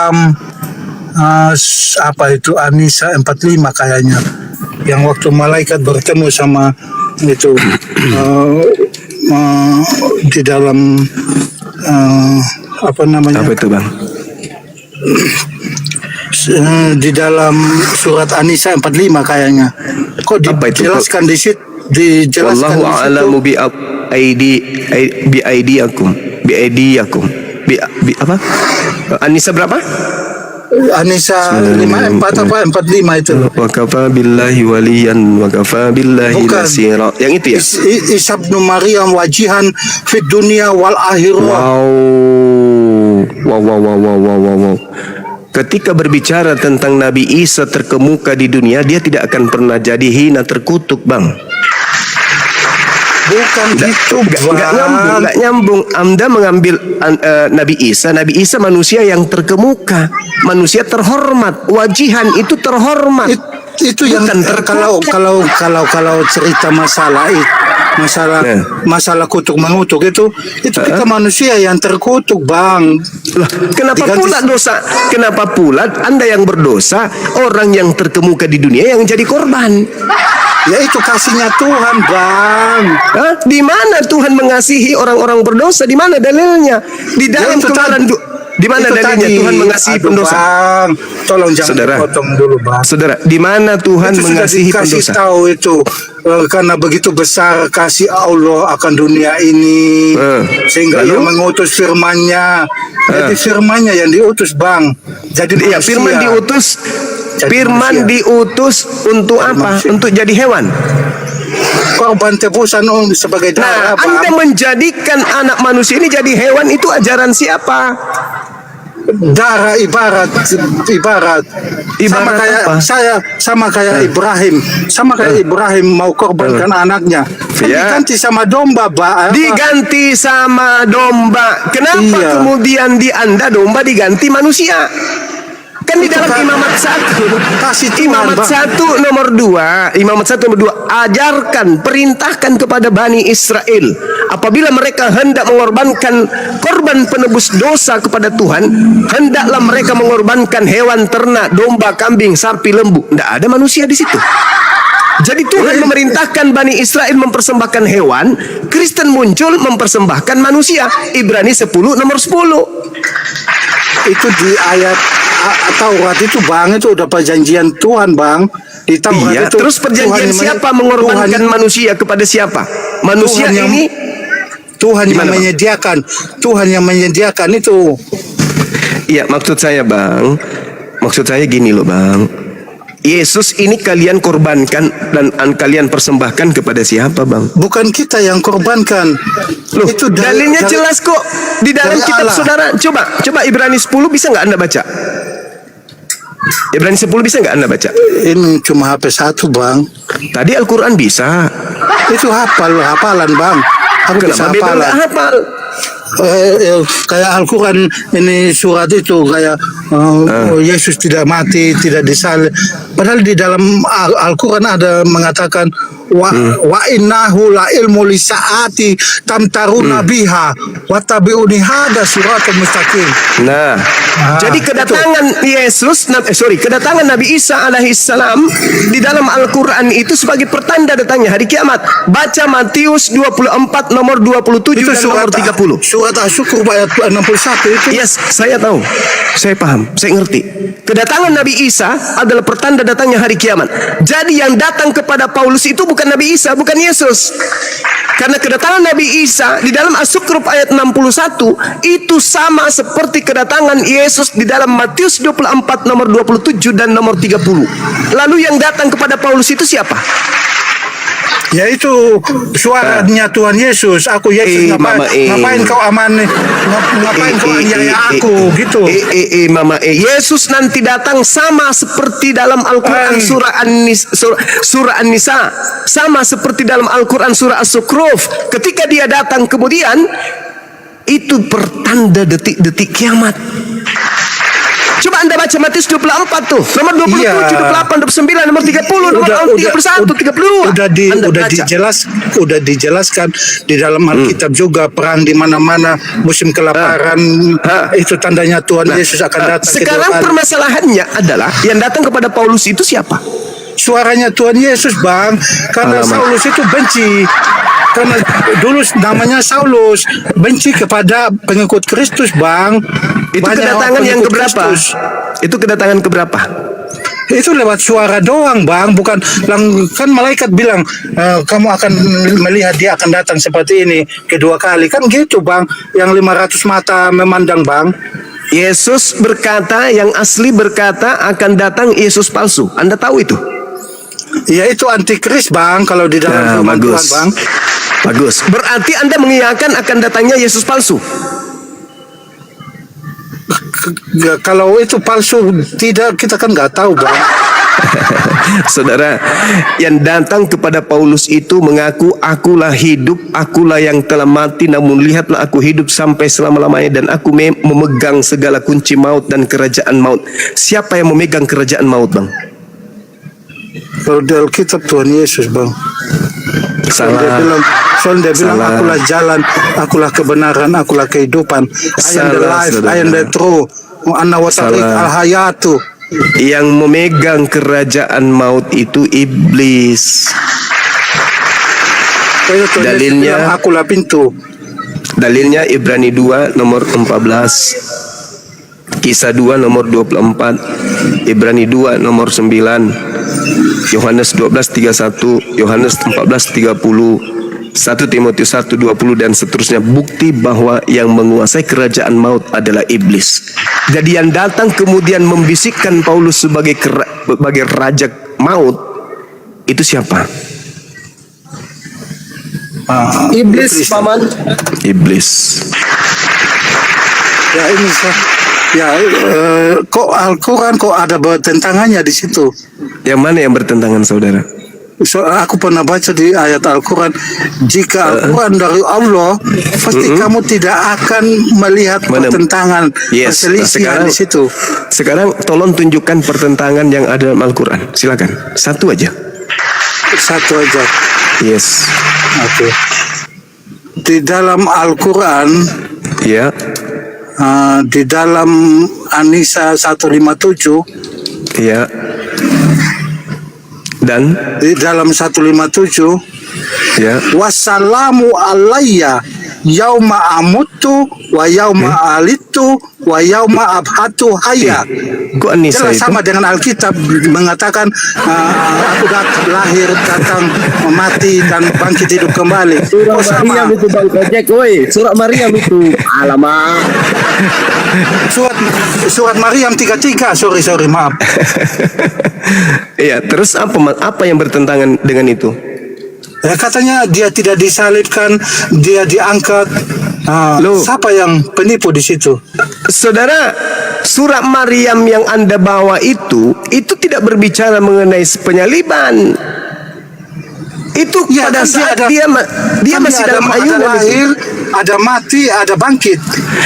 dalam apa itu An-Nisa 45 kayaknya, yang waktu malaikat bertemu sama itu di dalam apa namanya? Apa itu bang? Di dalam surat An-Nisa 45 kayaknya. Kok dijelaskan di situ? Dijelaskan Wallahu a'lamu bi aidiyakum bi apa? An-Nisa berapa? An-Nisa 54 apa 45 itu. Wa kafa billahi waliyan wa kafa billahi nasira. Yang itu ya? Isa bin Maryam wajihan fid dunya wal akhirah. Wow. Ketika berbicara tentang Nabi Isa terkemuka di dunia, dia tidak akan pernah jadi hina terkutuk, bang. Bukan gitu, nggak nyambung. Anda mengambil Nabi Isa manusia yang terkemuka, manusia terhormat, wajihan itu terhormat. Itu yang kalau cerita masalah kutuk mengutuk itu kita manusia yang terkutuk, bang. Lah, kenapa pula Anda yang berdosa, orang yang terkemuka di dunia yang jadi korban? Ya itu kasihnya Tuhan, bang. Di mana Tuhan mengasihi orang-orang berdosa? Di mana dalilnya? Di dalam Keluaran. Di mana dalilnya Tuhan mengasihi pendosa? Bang, tolong jangan potong dulu, bang. Saudara, di mana Tuhan itu mengasihi pendosa? Tahu itu karena begitu besar kasih Allah akan dunia ini, sehingga Dia mengutus firman-Nya. Jadi firman-Nya yang diutus, bang. Jadi ya, firman diutus. Firman diutus untuk apa? Untuk jadi hewan. Korban tebusan sebagai darah. Nah, Anda menjadikan anak manusia ini jadi hewan, itu ajaran siapa? Darah ibarat sama kayak Ibrahim mau korbankan anaknya, diganti sama domba, Pak. Diganti sama domba. Kenapa kemudian di Anda domba diganti manusia? Kan di dalam Imamat 1 nomor 2 ajarkan, perintahkan kepada Bani Israel, apabila mereka hendak mengorbankan korban penebus dosa kepada Tuhan, hendaklah mereka mengorbankan hewan ternak, domba, kambing, sapi, lembu. Tidak ada manusia di situ. Jadi Tuhan memerintahkan Bani Israel mempersembahkan hewan, Kristen muncul mempersembahkan manusia. Ibrani 10 nomor 10. Itu di ayat Taurat itu, bang, itu udah perjanjian Tuhan, bang. Di Taurat itu. Terus perjanjian siapa mengorbankan manusia kepada siapa? Manusia ini Tuhan yang menyediakan. Tuhan yang menyediakan itu. Iya, maksud saya, bang. Maksud saya gini loh, bang. Yesus ini kalian korbankan dan kalian persembahkan kepada siapa, bang? Bukan kita yang korbankan. Loh, itu dalilnya jelas kok di dalam kitab Allah. Saudara, coba Ibrani 10 bisa nggak Anda baca? Ibrani 10 bisa nggak Anda baca? Ini cuma HP 1, bang. Tadi Al-Quran bisa. Itu hafalan, bang. Aku bisa hafal. Kayak Al-Quran ini surat itu kayak Yesus tidak mati, tidak disalib. Padahal di dalam Al-Quran ada mengatakan wa innahu la ilmu lisaati tamtaruna biha wa tabi'uni hada siratal mustaqim. Jadi kedatangan kedatangan Nabi Isa alaihissalam di dalam Al-Quran itu sebagai pertanda datangnya hari kiamat. Baca Matius 24 nomor 27 itu dan nomor 30. Surat Asy-Syukur ayat 61 itu. Yes, saya tahu. Saya paham, saya ngerti. Kedatangan Nabi Isa adalah pertanda datangnya hari kiamat. Jadi yang datang kepada Paulus itu bukan Nabi Isa, bukan Yesus. Karena kedatangan Nabi Isa di dalam Asy-Syukur ayat 61 itu sama seperti kedatangan Yesus di dalam Matius 24 nomor 27 dan nomor 30. Lalu yang datang kepada Paulus itu siapa? Yaitu suaranya Tuhan Yesus. Aku Yesus, ngapain kau ngapain kau aniaya aku gitu. Yesus nanti datang sama seperti dalam Al-Quran surah An-Nisa, sama seperti dalam Al-Quran surah As-Zukhruf. Ketika dia datang kemudian itu pertanda detik-detik kiamat. Coba Anda baca Matius 24 tuh. Nomor 27, Iya. 28, 29, nomor 30, nomor 31, 32. Anda baca. Udah dijelaskan di dalam Alkitab juga, perang di mana-mana, musim kelaparan, itu tandanya Tuhan Yesus akan datang. Sekarang kedua kali. permasalahannya adalah yang datang kepada Paulus itu siapa? Suaranya Tuhan Yesus, Bang, karena Alamak. Saulus itu benci. Karena dulu namanya Saulus, benci kepada pengikut Kristus, Bang. Itu Banyak kedatangan yang pengikut keberapa? Kristus. Itu kedatangan keberapa? Itu lewat suara doang, Bang, bukan kan malaikat bilang kamu akan melihat dia akan datang seperti ini kedua kali, kan gitu, Bang, yang 500 mata memandang, Bang. Yesus berkata, yang asli berkata akan datang Yesus palsu. Anda tahu itu? Ya itu antikris, Bang, kalau di dalam firman Tuhan, bagus. Bang. Bagus. Berarti Anda mengiyakan akan datangnya Yesus palsu. Kalau itu palsu, tidak, kita kan nggak tahu, Bang. Saudara, yang datang kepada Paulus itu mengaku, akulah hidup, akulah yang telah mati, namun lihatlah aku hidup sampai selama-lamanya dan aku memegang segala kunci maut dan kerajaan maut. Siapa yang memegang kerajaan maut, Bang? Kalau di Alkitab Tuhan Yesus, Bang. Soalnya dia bilang Salah. akulah jalan, akulah kebenaran, akulah kehidupan. I am the Salah, life, saudara. I am the truth. Ana wa tariq Salah. al-hayatu. Yang memegang kerajaan maut itu iblis. Tuhan Yesus Dalilnya- bilang, akulah pintu. Dalilnya Ibrani 2 nomor 14, Kisah 2 nomor 24, Ibrani 2 nomor 9, Yohanes 12:31, Yohanes 14:30, 1 Timotius 1:20 dan seterusnya. Bukti bahwa yang menguasai kerajaan maut adalah iblis. Jadi yang datang kemudian membisikkan Paulus sebagai raja maut itu siapa? Iblis, paman. Iblis. Ya ini kok Al-Quran kok ada bertentangannya di situ. Yang mana yang bertentangan, saudara? So, aku pernah baca di ayat Al-Quran, jika Al-Quran dari Allah, pasti kamu tidak akan melihat pertentangan, Yes. perselisihan di situ. Sekarang tolong tunjukkan pertentangan yang ada dalam Al-Quran. Silakan. Satu aja. Satu aja. Yes. Oke. Di dalam Al-Quran, Ya. di dalam An-Nisa 157, Ya. Dan di dalam 157, ya. wassalamu alayya yauma amutu wa yauma alitu wa yauma abhatu hayya. Kok Anissa Jelas itu? sama dengan Alkitab mengatakan aku lahir, datang, mati dan bangkit hidup kembali. Surah Oh, sama. Maryam itu Bang Kojek, woi. Surah Maryam itu. Alamak. Surat Maryam 33. Sorry, maaf. Iya, terus apa yang bertentangan dengan itu? Ya, katanya dia tidak disalibkan, dia diangkat. Loh. Siapa yang penipu di situ? Saudara, surat Maryam yang Anda bawa itu tidak berbicara mengenai penyaliban. Itu Ya, pada kan saat ada- dia kan masih dia dalam ada ayunan itu. lahir, ada mati, ada bangkit.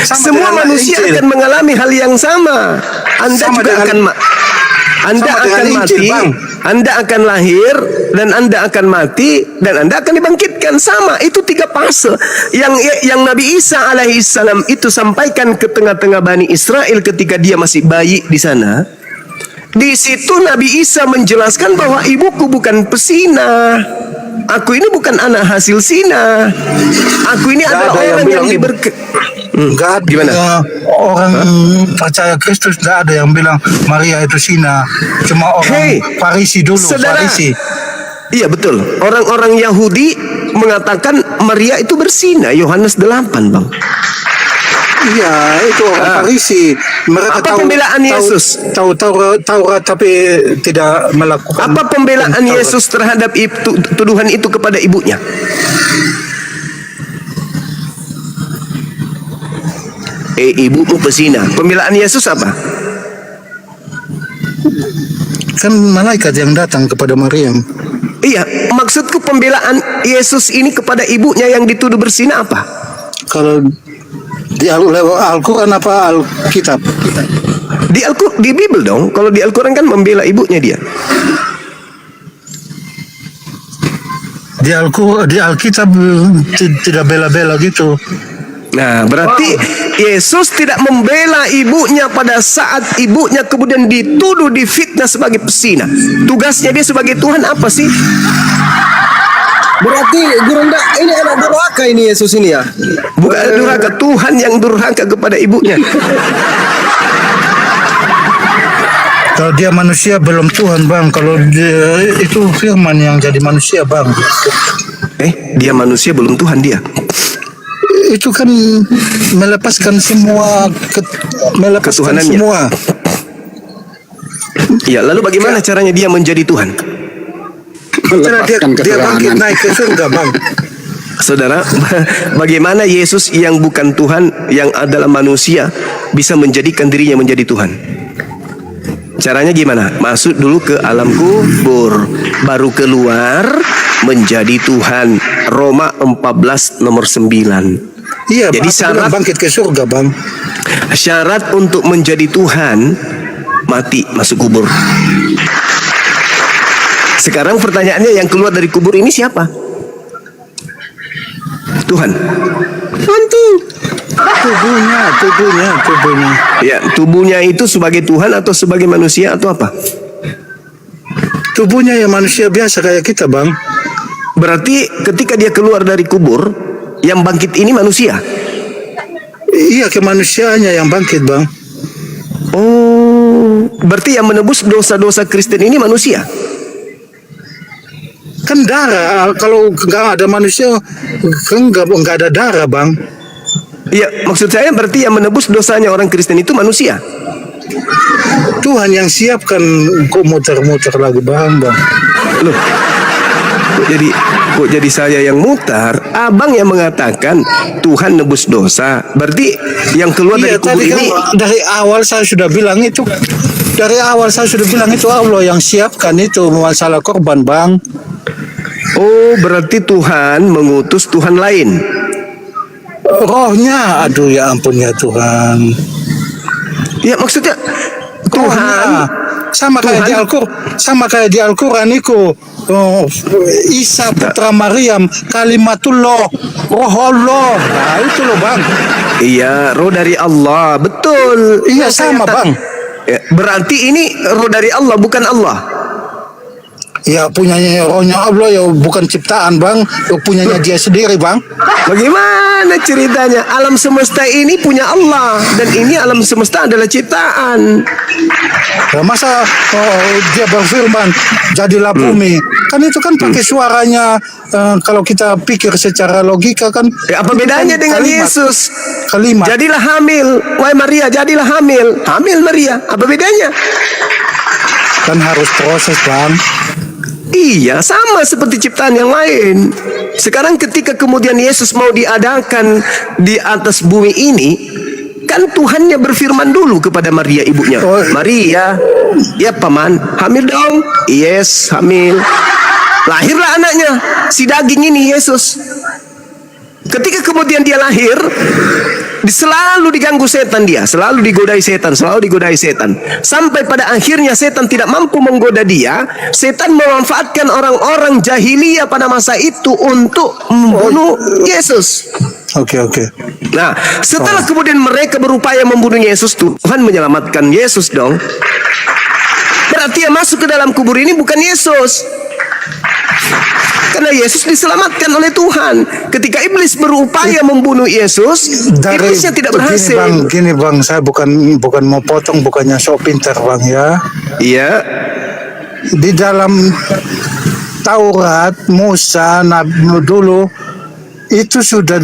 Sama Semua dengan manusia Injil. akan mengalami hal yang sama. Anda Sama juga dengan- akan Anda sama akan dengan mati, Injil, Bang. Anda akan lahir, dan Anda akan mati, dan Anda akan dibangkitkan. Sama, itu 3 fase yang Nabi Isa alaihissalam itu sampaikan ke tengah-tengah Bani Israel ketika dia masih bayi di sana. Di situ Nabi Isa menjelaskan bahwa ibuku bukan pesina. Aku ini bukan anak hasil zina. Aku ini adalah ada yang orang yang bilang Nggak ada Gimana? orang percaya Kristus, nggak ada yang bilang Maria itu zina. Cuma orang Hei, Farisi dulu, saudara. Farisi. Iya betul. Orang-orang Yahudi mengatakan Maria itu berzina. Yohanes 8, Bang. Iya, itu orang Farisi. Mereka Apa pembelaan Yesus? Tahu Taurat tapi tidak melakukan. Apa pembelaan Taurat. Yesus terhadap tuduhan itu kepada ibunya? Ibumu pesina. Pembelaan Yesus apa? Kan malaikat yang datang kepada Maryam. Iya, maksudku pembelaan Yesus ini kepada ibunya yang dituduh berzina apa? Kalau di Al-Quran apa Alkitab? Di Bible dong. Kalau di Al-Quran kan membela ibunya dia. Di Alkitab tidak bela-bela gitu. Nah, berarti Yesus tidak membela ibunya pada saat ibunya kemudian dituduh, difitnah sebagai pesina. Tugasnya dia sebagai Tuhan apa sih? Berarti Gurunda ini anak durhaka ini Yesus ini ya. Bukan durhaka, Tuhan yang durhaka kepada ibunya. Kalau dia manusia belum Tuhan, Bang. Kalau dia itu firman yang jadi manusia, Bang. Dia manusia belum Tuhan dia. Itu kan melepaskan semua melepaskan Ketuhanannya. semua. Ya, lalu bagaimana caranya dia menjadi Tuhan? Cara dia bangkit naik ke surga, Bang. Saudara, bagaimana Yesus yang bukan Tuhan, yang adalah manusia, bisa menjadikan dirinya menjadi Tuhan? Caranya gimana? Masuk dulu ke alam kubur, baru keluar menjadi Tuhan. Roma 14 nomor 9. Iya, jadi Bang, syarat bangkit ke surga, Bang. Syarat untuk menjadi Tuhan, mati, masuk kubur. Sekarang pertanyaannya, yang keluar dari kubur ini siapa? Tuhan. Hantu. Tubuhnya. Ya, tubuhnya itu sebagai Tuhan atau sebagai manusia atau apa? Tubuhnya ya manusia biasa kayak kita, Bang. Berarti ketika dia keluar dari kubur, yang bangkit ini manusia. Iya, kemanusiaannya yang bangkit, Bang. Oh, berarti yang menebus dosa-dosa Kristen ini manusia. Kan darah, kalau nggak ada manusia kan nggak ada darah, Bang. Iya, maksud saya berarti yang menebus dosanya orang Kristen itu manusia. Tuhan yang siapkan, kok muter-muter lagi, Bang. Loh, kok jadi saya yang mutar? Abang yang mengatakan Tuhan nebus dosa. Berarti yang keluar dari kubur tadi ini, kan dari awal saya sudah bilang itu. Dari awal saya sudah bilang itu Allah yang siapkan itu masalah korban, Bang. oh, berarti Tuhan mengutus Tuhan lain. Rohnya, aduh ya ampun ya Tuhan. Ya, maksudnya Tuhan sama kayak di Al-Quran itu, Isa putra Maryam, kalimatullah, roh Allah. Nah itu loh, Bang. Iya, roh dari Allah, betul. Iya, sama, Bang. Ya, berarti ini roh dari Allah, bukan Allah. Ya, punyanya rohnya Allah, ya bukan ciptaan, Bang. Ya, punyanya dia sendiri, Bang. Bagaimana ceritanya? Alam semesta ini punya Allah, dan ini alam semesta adalah ciptaan. Ya, masa dia berfirman jadilah bumi, kan itu kan pakai suaranya. Kalau kita pikir secara logika kan, Ya, apa bedanya dengan Yesus? Kalimat. Jadilah hamil, wahai Maria, jadilah hamil. Hamil Maria, apa bedanya? Kan harus proses, Bang. Iya, sama seperti ciptaan yang lain. Sekarang ketika kemudian Yesus mau diadakan di atas bumi ini, kan Tuhannya berfirman dulu kepada Maria ibunya. Maria, ya paman, hamil dong. Yes, hamil. Lahirlah anaknya, si daging ini, Yesus. Ketika kemudian dia lahir, selalu diganggu setan dia, selalu digodai setan. Sampai pada akhirnya setan tidak mampu menggoda dia. Setan memanfaatkan orang-orang jahiliyah pada masa itu untuk membunuh Yesus. Oke. Nah, setelah kemudian mereka berupaya membunuh Yesus, Tuhan menyelamatkan Yesus dong. Berarti yang masuk ke dalam kubur ini bukan Yesus. Karena Yesus diselamatkan oleh Tuhan. Ketika iblis berupaya membunuh Yesus, iblisnya tidak berhasil. Gini bang, saya bukan mau potong, bukannya sok pintar, Bang, ya. Iya. Di dalam Taurat, Musa, Nabi dulu itu sudah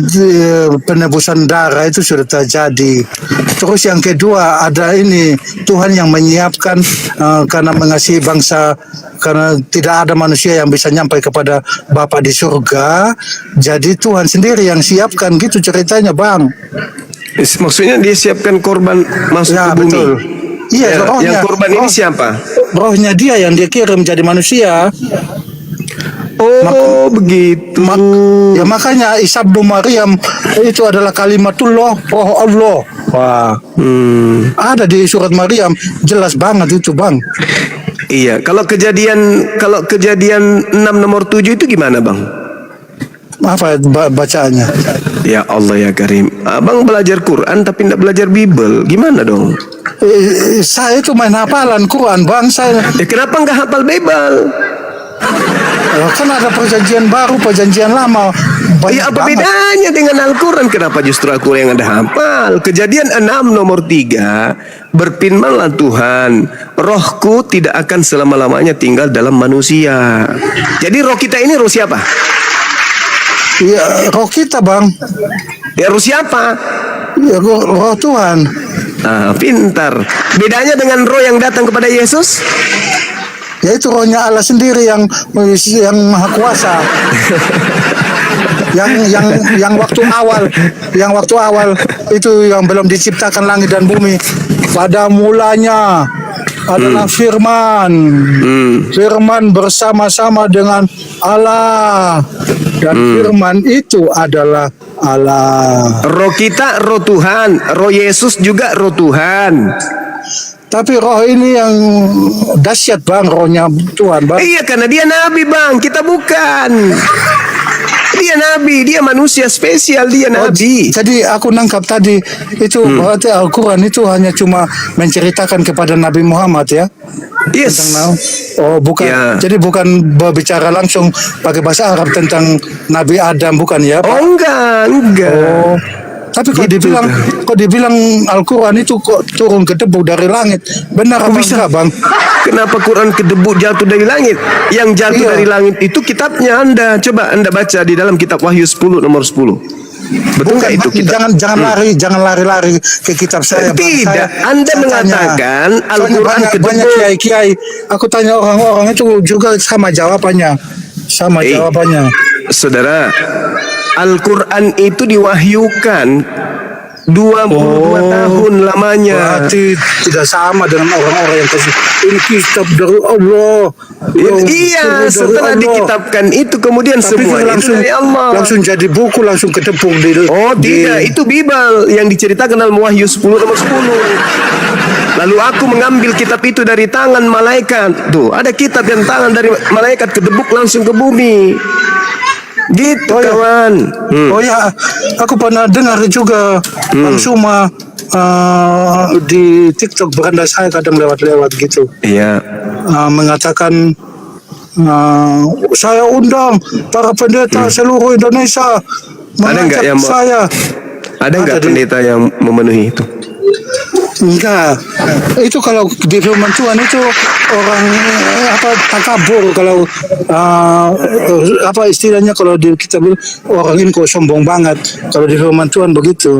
penebusan darah itu sudah terjadi. Terus yang kedua ada ini Tuhan yang menyiapkan karena mengasihi bangsa, karena tidak ada manusia yang bisa nyampai kepada Bapa di surga. Jadi Tuhan sendiri yang siapkan gitu ceritanya, Bang. Maksudnya dia siapkan korban masuk ke bumi. Betul. Iya, ya, rohnya, yang korban ini siapa? Rohnya dia yang dia kirim jadi manusia. Oh, begitu. Ya makanya Isa bin Maryam itu adalah kalimatullah, roh Allah. Wah, ada di surat Maryam, jelas banget itu bang. Iya, kalau kejadian 6 nomor 7 itu gimana bang? Apa bacaannya? Ya Allah ya Karim, abang belajar Quran tapi tidak belajar Bible, gimana dong? Saya itu main hafalan Quran bang, saya. Kenapa nggak hafal Bible? Kan ada perjanjian baru, perjanjian lama. Ya apa bedanya dengan Al-Quran? Kenapa justru aku yang ada hafal? Kejadian 6 nomor 3, berfirmanlah Tuhan, rohku tidak akan selama-lamanya tinggal dalam manusia. Jadi roh kita ini roh siapa? Ya, roh kita bang. Ya roh siapa? Ya, roh Tuhan. Pintar. Bedanya dengan roh yang datang kepada Yesus? Ya itu rohnya Allah sendiri yang maha kuasa. yang waktu awal itu yang belum diciptakan langit dan bumi, pada mulanya adalah firman. Firman bersama-sama dengan Allah, dan firman itu adalah Allah. Roh kita roh Tuhan, roh Yesus juga roh Tuhan. Tapi roh ini yang dahsyat bang, rohnya Tuhan bang. Iya, karena dia nabi bang, kita bukan. Dia nabi, dia manusia spesial, dia nabi. Jadi aku nangkap tadi itu berarti Al-Quran itu hanya cuma menceritakan kepada Nabi Muhammad ya. Yes. Oh bukan, Ya. Jadi bukan berbicara langsung pakai bahasa Arab tentang Nabi Adam, bukan ya Pak? Oh enggak. Oh. Tapi kok Gitu, dibilang Al-Quran itu kok turun ke debu dari langit, benar apa enggak bang? Kenapa Quran kedebut jatuh dari langit? Yang jatuh dari langit itu kitabnya Anda. Coba Anda baca di dalam kitab Wahyu 10 nomor 10. Betul nggak itu kitab? Jangan lari ke kitab saya. Tidak, Anda mengatakan Al-Quran kedebut. Banyak kiai. Aku tanya orang-orang itu juga sama jawabannya. Jawabannya. Saudara, Al-Quran itu diwahyukan 22 tahun lamanya. Berarti tidak sama dengan orang-orang yang kasih ini kitab dari Allah. Iya, setelah dikitabkan itu kemudian tapi semua langsung itu dari Allah. langsung jadi buku, langsung ketepung di. Oh tidak, itu Bible yang diceritakan dalam Wahyu 10 nomor 10. Lalu aku mengambil kitab itu dari tangan malaikat. Tuh, ada kitab yang tangan dari malaikat kedebuk langsung ke bumi. Gitu kawan. Oh ya, aku pernah dengar juga Bang Suma di TikTok beranda saya kadang lewat-lewat gitu. Iya. Mengatakan saya undang para pendeta seluruh Indonesia mengajak saya. Ada nggak pendeta yang memenuhi itu? Enggak, itu kalau di firman Tuhan itu orang takabur, kalau apa istilahnya kalau di kitab orang ini kok sombong banget. Kalau di firman Tuhan begitu,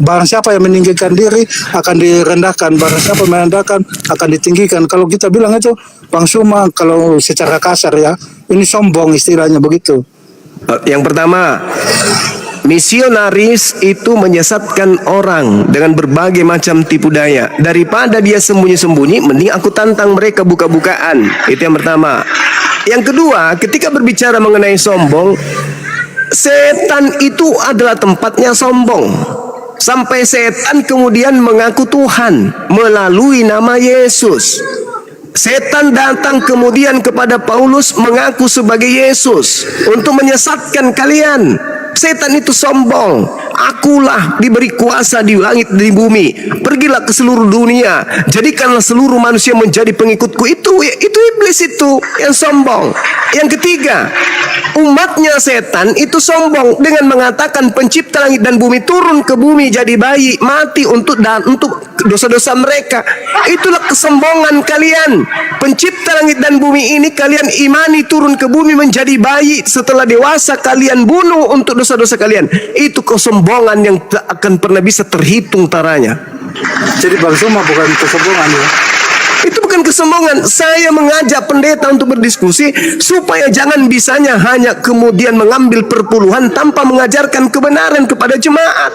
barang siapa yang meninggikan diri akan direndahkan, barang siapa merendahkan akan ditinggikan. Kalau kita bilang itu Bang Suma, kalau secara kasar ya, ini sombong istilahnya begitu. Yang pertama, misionaris itu menyesatkan orang dengan berbagai macam tipu daya. Daripada dia sembunyi-sembunyi, mending aku tantang mereka buka-bukaan. Itu yang pertama. Yang kedua, ketika berbicara mengenai sombong, setan itu adalah tempatnya sombong. Sampai setan kemudian mengaku Tuhan melalui nama Yesus. Setan datang kemudian kepada Paulus mengaku sebagai Yesus untuk menyesatkan kalian. Setan itu sombong. Akulah diberi kuasa di langit dan di bumi. Pergilah ke seluruh dunia, jadikanlah seluruh manusia menjadi pengikutku. Itu iblis itu yang sombong. Yang ketiga, umatnya setan itu sombong dengan mengatakan pencipta langit dan bumi turun ke bumi jadi bayi, mati untuk dosa-dosa mereka. Itulah kesombongan kalian. Pencipta langit dan bumi ini kalian imani turun ke bumi menjadi bayi, setelah dewasa kalian bunuh untuk dosa-dosa kalian. Itu kesombongan yang tak akan pernah bisa terhitung taranya. Jadi Bang Suma bukan kesombongan ya? Itu bukan kesombongan. Saya mengajak pendeta untuk berdiskusi supaya jangan bisanya hanya kemudian mengambil perpuluhan tanpa mengajarkan kebenaran kepada jemaat.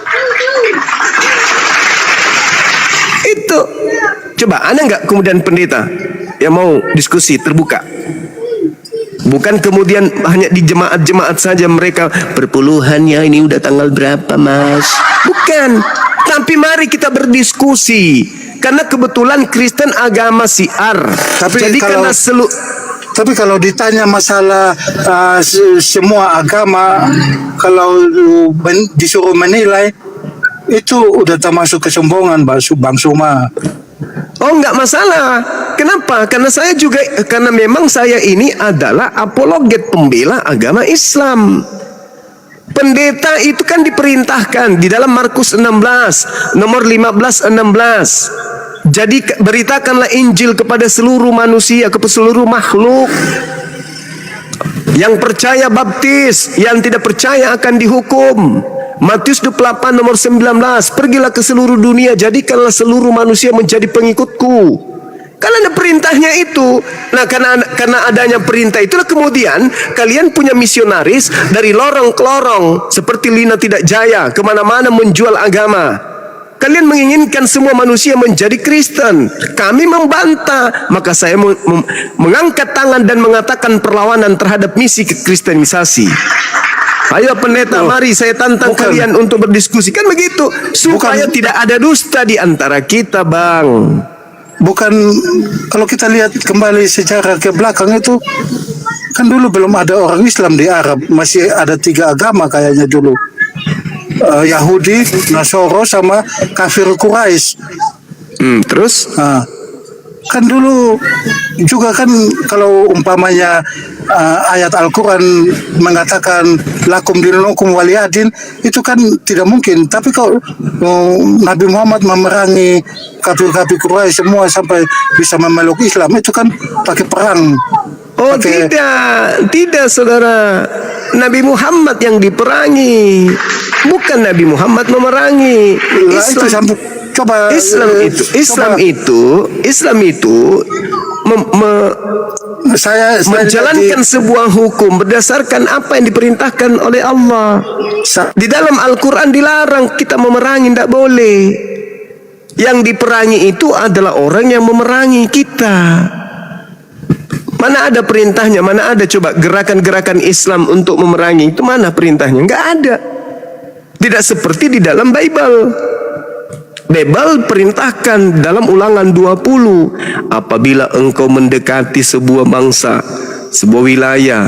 Itu. Coba ada nggak kemudian pendeta yang mau diskusi terbuka? Bukan kemudian hanya di jemaat-jemaat saja mereka perpuluhannya ini udah tanggal berapa mas? Bukan. Tapi mari kita berdiskusi, karena kebetulan Kristen agama syiar. Tapi jadi kalau- karena Tapi kalau ditanya masalah semua agama, kalau disuruh menilai, itu udah termasuk kesombongan Bang Suma. oh, enggak masalah. Kenapa? Karena memang saya ini adalah apologet, pembela agama Islam. Pendeta itu kan diperintahkan di dalam Markus 16 nomor 15-16. Jadi beritakanlah Injil kepada seluruh manusia, kepada seluruh makhluk. Yang percaya baptis, yang tidak percaya akan dihukum. Matius 28 nomor 19, pergilah ke seluruh dunia, jadikanlah seluruh manusia menjadi pengikutku. Kan ada perintahnya itu. Nah, karena adanya perintah itulah kemudian kalian punya misionaris dari lorong ke lorong, seperti Lina Tidak Jaya, kemana-mana menjual agama. Kalian menginginkan semua manusia menjadi Kristen. Kami membantah. Maka saya mengangkat tangan dan mengatakan perlawanan terhadap misi kekristenisasi. Ayo pendeta, mari saya tantang kalian untuk berdiskusi. Kan begitu, supaya tidak ada dusta di antara kita, Bang. Bukan, kalau kita lihat kembali sejarah ke belakang itu, kan dulu belum ada orang Islam di Arab. Masih ada 3 agama kayaknya dulu. Yahudi, Nasoro, sama kafir Quraisy. Terus? Kan dulu juga kan kalau umpamanya ayat Al-Quran mengatakan lakum dinukum waliyadin, itu kan tidak mungkin. Tapi kalau Nabi Muhammad memerangi kafir-kafir Quraisy semua sampai bisa memeluk Islam, itu kan pakai perang. Oh, tidak saudara. Nabi Muhammad yang diperangi, bukan Nabi Muhammad memerangi. Islam itu menjalankan sebuah hukum berdasarkan apa yang diperintahkan oleh Allah. Di dalam Al-Quran dilarang kita memerangi, tidak boleh. Yang diperangi itu adalah orang yang memerangi kita. Mana ada perintahnya? Mana ada coba gerakan-gerakan Islam untuk memerangi? Itu mana perintahnya? Enggak ada. Tidak seperti di dalam Bible. Bible perintahkan dalam Ulangan 20, apabila engkau mendekati sebuah bangsa, sebuah wilayah,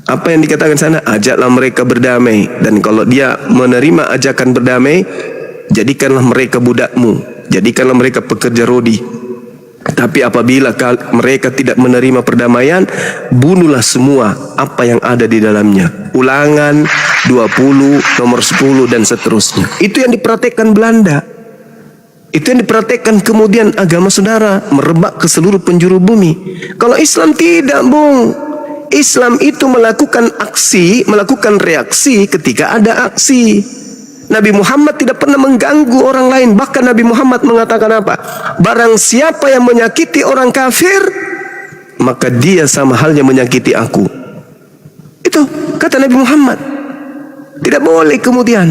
apa yang dikatakan sana? Ajaklah mereka berdamai. Dan kalau dia menerima ajakan berdamai, jadikanlah mereka budakmu, jadikanlah mereka pekerja rodi. Tapi apabila mereka tidak menerima perdamaian, bunuhlah semua apa yang ada di dalamnya. Ulangan 20 nomor 10 dan seterusnya. Itu yang dipraktekkan Belanda. Itu yang dipraktekkan kemudian agama saudara merebak ke seluruh penjuru bumi. Kalau Islam tidak, Bung. Islam itu melakukan aksi, melakukan reaksi ketika ada aksi. Nabi Muhammad tidak pernah mengganggu orang lain. Bahkan Nabi Muhammad mengatakan apa? Barang siapa yang menyakiti orang kafir, maka dia sama halnya menyakiti aku. Itu kata Nabi Muhammad. Tidak boleh kemudian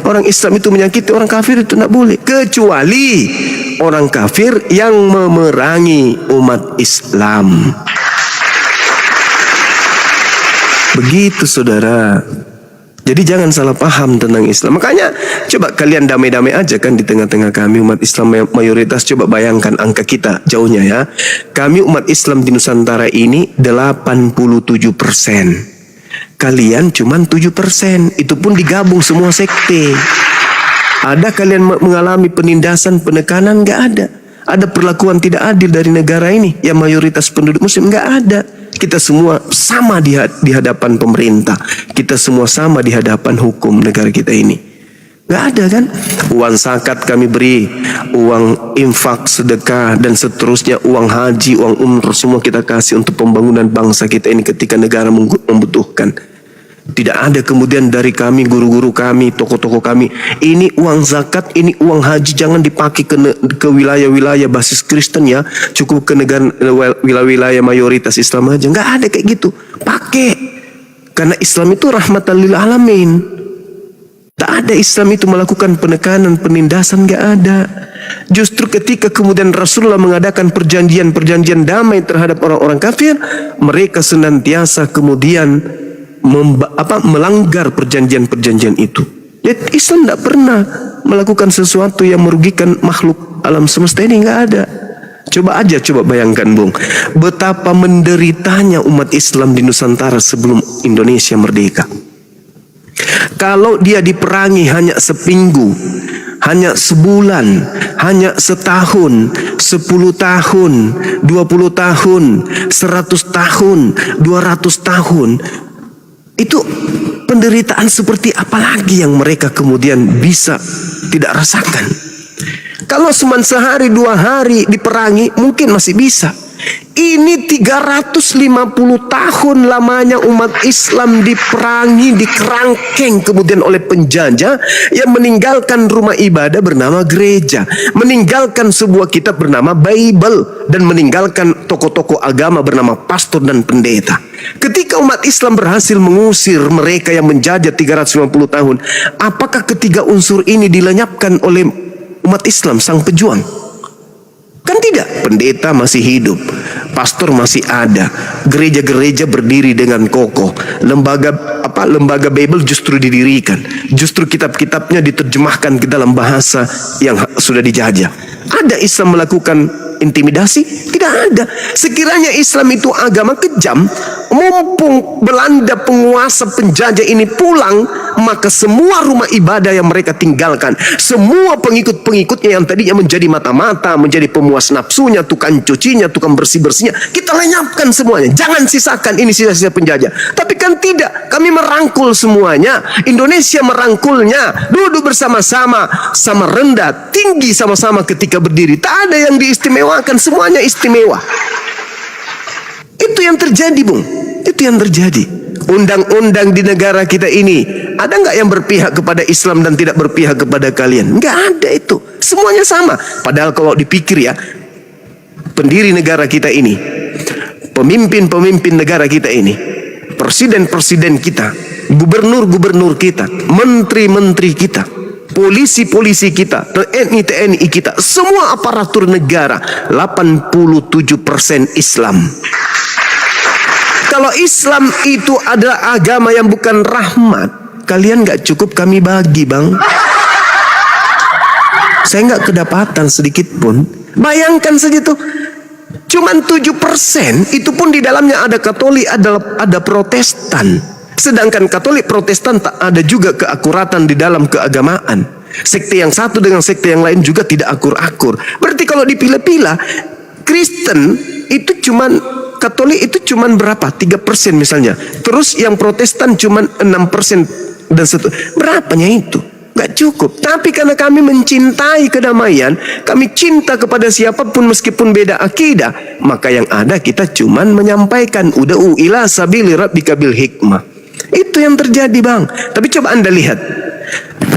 orang Islam itu menyakiti orang kafir, itu tidak boleh. Kecuali orang kafir yang memerangi umat Islam. Begitu saudara. Jadi jangan salah paham tentang Islam. Makanya coba kalian damai-damai aja kan di tengah-tengah kami umat Islam mayoritas. Coba bayangkan angka kita jauhnya ya. Kami umat Islam di Nusantara ini 87%. Kalian cuma 7%. Itu pun digabung semua sekte. Ada kalian mengalami penindasan, penekanan? Nggak ada. Ada perlakuan tidak adil dari negara ini yang mayoritas penduduk muslim? Nggak ada. Kita semua sama di hadapan pemerintah. Kita semua sama di hadapan hukum negara kita ini. Nggak ada kan? Uang zakat kami beri, uang infak, sedekah, dan seterusnya, uang haji, uang umroh, semua kita kasih untuk pembangunan bangsa kita ini ketika negara membutuhkan. Tidak ada kemudian dari kami, guru-guru kami, tokoh-tokoh kami, ini uang zakat, ini uang haji, jangan dipakai ke wilayah-wilayah basis Kristen ya, cukup ke negara wilayah-wilayah mayoritas Islam aja. Nggak ada kayak gitu. Pakai, karena Islam itu rahmatan lil alamin. Tak ada Islam itu melakukan penekanan, penindasan, nggak ada. Justru ketika kemudian Rasulullah mengadakan perjanjian-perjanjian damai terhadap orang-orang kafir, mereka senantiasa kemudian melanggar perjanjian-perjanjian itu. Islam tidak pernah melakukan sesuatu yang merugikan makhluk alam semesta ini, nggak ada. Coba bayangkan Bung, betapa menderitanya umat Islam di Nusantara sebelum Indonesia merdeka. Kalau dia diperangi hanya seminggu, hanya sebulan, hanya setahun, 10 tahun, 20 tahun, 100 tahun, 200 tahun, itu penderitaan seperti apa lagi yang mereka kemudian bisa tidak rasakan? Kalau cuma sehari 2 hari diperangi mungkin masih bisa. Ini 350 tahun lamanya umat Islam diperangi, dikerangkeng kemudian oleh penjajah yang meninggalkan rumah ibadah bernama gereja, meninggalkan sebuah kitab bernama Bible, dan meninggalkan tokoh-tokoh agama bernama pastor dan pendeta. Ketika umat Islam berhasil mengusir mereka yang menjajah 350 tahun, apakah ketiga unsur ini dilenyapkan oleh umat Islam sang pejuang? Kan tidak. Pendeta masih hidup, pastor masih ada, gereja-gereja berdiri dengan kokoh, lembaga Bible justru didirikan, justru kitab-kitabnya diterjemahkan ke dalam bahasa yang sudah dijajah. Ada Islam melakukan intimidasi? Tidak ada. Sekiranya Islam itu agama kejam, mumpung Belanda penguasa penjajah ini pulang, maka semua rumah ibadah yang mereka tinggalkan, semua pengikut-pengikutnya yang tadinya menjadi mata-mata, menjadi pemuas nafsunya, tukang cucinya, tukang bersih-bersihnya, kita lenyapkan semuanya. Jangan sisakan ini sisa-sisa penjajah. Tapi kan tidak, kami merangkul semuanya. Indonesia merangkulnya, duduk bersama-sama, sama rendah, tinggi sama-sama ketika berdiri. Tak ada yang diistimewakan, semuanya istimewa. Itu yang terjadi, Bung. Itu yang terjadi. Undang-undang di negara kita ini, ada nggak yang berpihak kepada Islam dan tidak berpihak kepada kalian? Nggak ada itu. Semuanya sama. Padahal kalau dipikir ya, pendiri negara kita ini, pemimpin-pemimpin negara kita ini, presiden-presiden kita, gubernur-gubernur kita, menteri-menteri kita, polisi-polisi kita, TNI kita, semua aparatur negara 87% Islam. Kalau Islam itu adalah agama yang bukan rahmat, kalian gak cukup kami bagi, Bang. Saya gak kedapatan sedikit pun. Bayangkan saja tuh, cuman 7%, itu pun di dalamnya ada Katolik, ada Protestan. Sedangkan Katolik Protestan tak ada juga keakuratan di dalam keagamaan. Sekte yang satu dengan sekte yang lain juga tidak akur-akur. Berarti kalau dipilah-pilah, Kristen itu cuman, Katolik itu cuman berapa? 3% misalnya. Terus yang Protestan cuman 6% dan berapanya itu? Gak cukup. Tapi karena kami mencintai kedamaian, kami cinta kepada siapapun meskipun beda akidah, maka yang ada kita cuman menyampaikan ud'u ila sabili rabbika bil hikmah. Itu yang terjadi, Bang. Tapi coba Anda lihat,